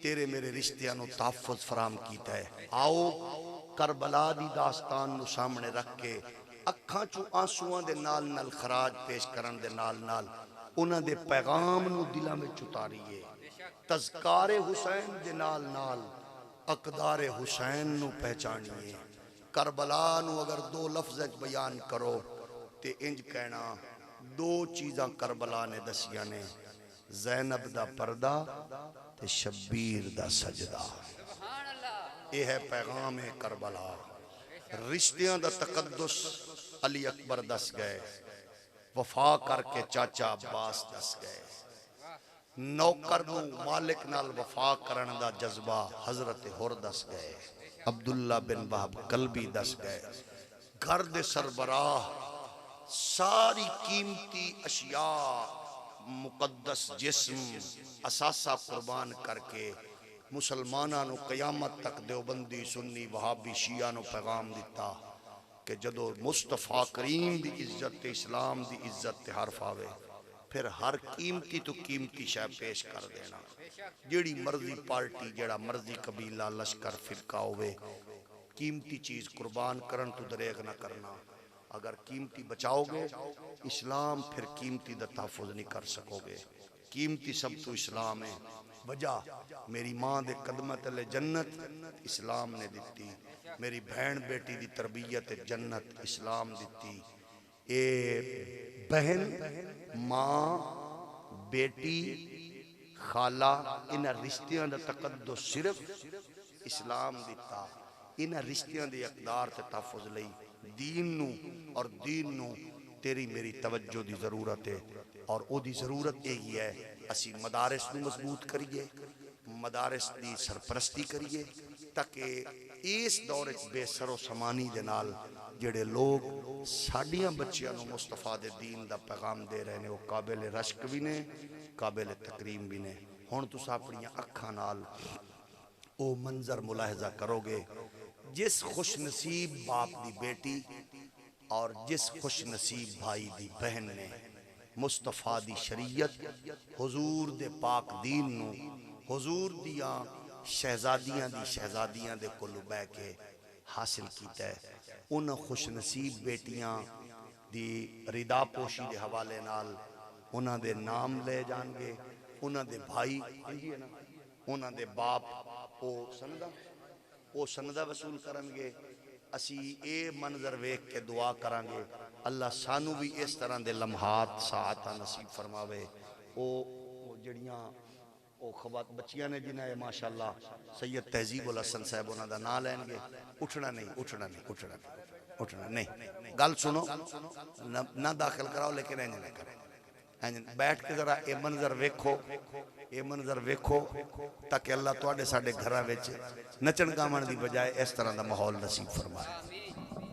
तेरे मेरे रिश्तियां नूं तहफ़्फ़ुज़ फराहम कीता है। आओ करबला दी दास्तान नूं सामने रख के अखां चों आंसूआं दे नाल नाल खराज पेश करन दे नाल नाल उन्हां दे पैगाम नूं दिलां विच उतारीए। तज़कारे हुसैन दे नाल नाल अकदारे हुसैन नूं पहचानिए। करबला नूं अगर दो लफ्ज़ च बयान करो ते इंज कहना, दो चीज़ां करबला ने दसियां ने, ज़ैनब दा पर्दा ते शब्बीर दा सजदा। यह है पैगाम है करबला। रिश्तियां दा तकद्दुस अली अकबर दस गए, वफा करके चाचा अब्बास दस गए। नौकर नूं मालिक नाल वफा करन दा जज्बा हजरत हुर दस गए, अब्दुल्ला बिन वहब कल्बी दस गए। घर दे सरबराह सारी कीमती अशिया, मुकद्दस जिस्म, असासा कुर्बान करके मुसलमाना नूं कयामत तक देवबंदी, सुन्नी, वहाबी, शिया नूं पैगाम दिता कि जदों मुस्तफा करीम दी इज्जत, इस्लाम दी इज्जत ते हरफ आवे, फिर हर कीमती तो कीमती शय पेश कर देना। जेड़ी मर्जी पार्टी, जेड़ा मर्जी कबीला, लश्कर, फिरका होवे, कीमती चीज़ कुर्बान करन तो दरेग ना करना। अगर कीमती बचाओगे इस्लाम, फिर कीमती दा तहफ़्फ़ुज़ नहीं कर सकोगे। कीमती सब तो इस्लाम है। वजह मेरी माँ दे कदमां तले जन्नत इस्लाम ने दिती, मेरी बहन बेटी दी तरबियत जन्नत इस्लाम दिती। ए बहन, माँ, बेटी, खाला, इन्हां रिश्तियां दा तकद्दुस सिर्फ इस्लाम दिता। इन्हां रिश्तियां दे अकदार ते तहफ़्फ़ुज़ लई दीन नूं और दीन नूं तेरी मेरी तवज्जो दी ज़रूरत है। और ओदी ज़रूरत यही है असी मदारिस नूं मजबूत करिए, मदारिस दी सरपरस्ती करिए, ताकि इस दौर च बेसरो समानी दे नाल जेड़े लोग साडियां बच्चियां नूं मुस्तफा दे दीन दा पैगाम दे रहे ने, वो काबिल रश्क भी ने, काबिल तकरीम भी ने। हुण तुस अपनियां अखां नाल ओ मंजर मुलाहजा करोगे, जिस खुश नसीब बाप दी बेटी और जिस खुश नसीब भाई दी बहन ने मुस्तफा दी शरीयत, हुजूर दे पाक दीन नूं, हुजूर दियां शहजादियां दे कोलों बह के हासिल कीता है। उन खुश नसीब बेटियां दी रिदा पोशी दे हवाले नाल उन्हां दे नाम ले जाणगे, उन्हां दे भाई, उन्हां दे बाप ओ सनदा वसूल करनगे। असी ये मंजर वेख के दुआ करांगे, अल्लाह सानू भी इस तरह के लम्हात सात नसीब फरमावे। ओ जड़ियाँ ओ खवात बच्चियां ने जिन्हें माशाअल्लाह सैयद तहजीब उल हसन साहब उन्हों का नाम लैनगे। उठना नहीं, उठना नहीं, उठना नहीं, उठना नहीं। गल सुनो ना दाखिल कराओ, लेकिन इंज ना करें, इंज बैठ के जरा ये मंजर वेखो, ये मंजर वेखो, ताकि अल्लाह तुहाडे साडे घरां विच नचण गावण दी बजाय इस तरह का माहौल नसीब फरमाए।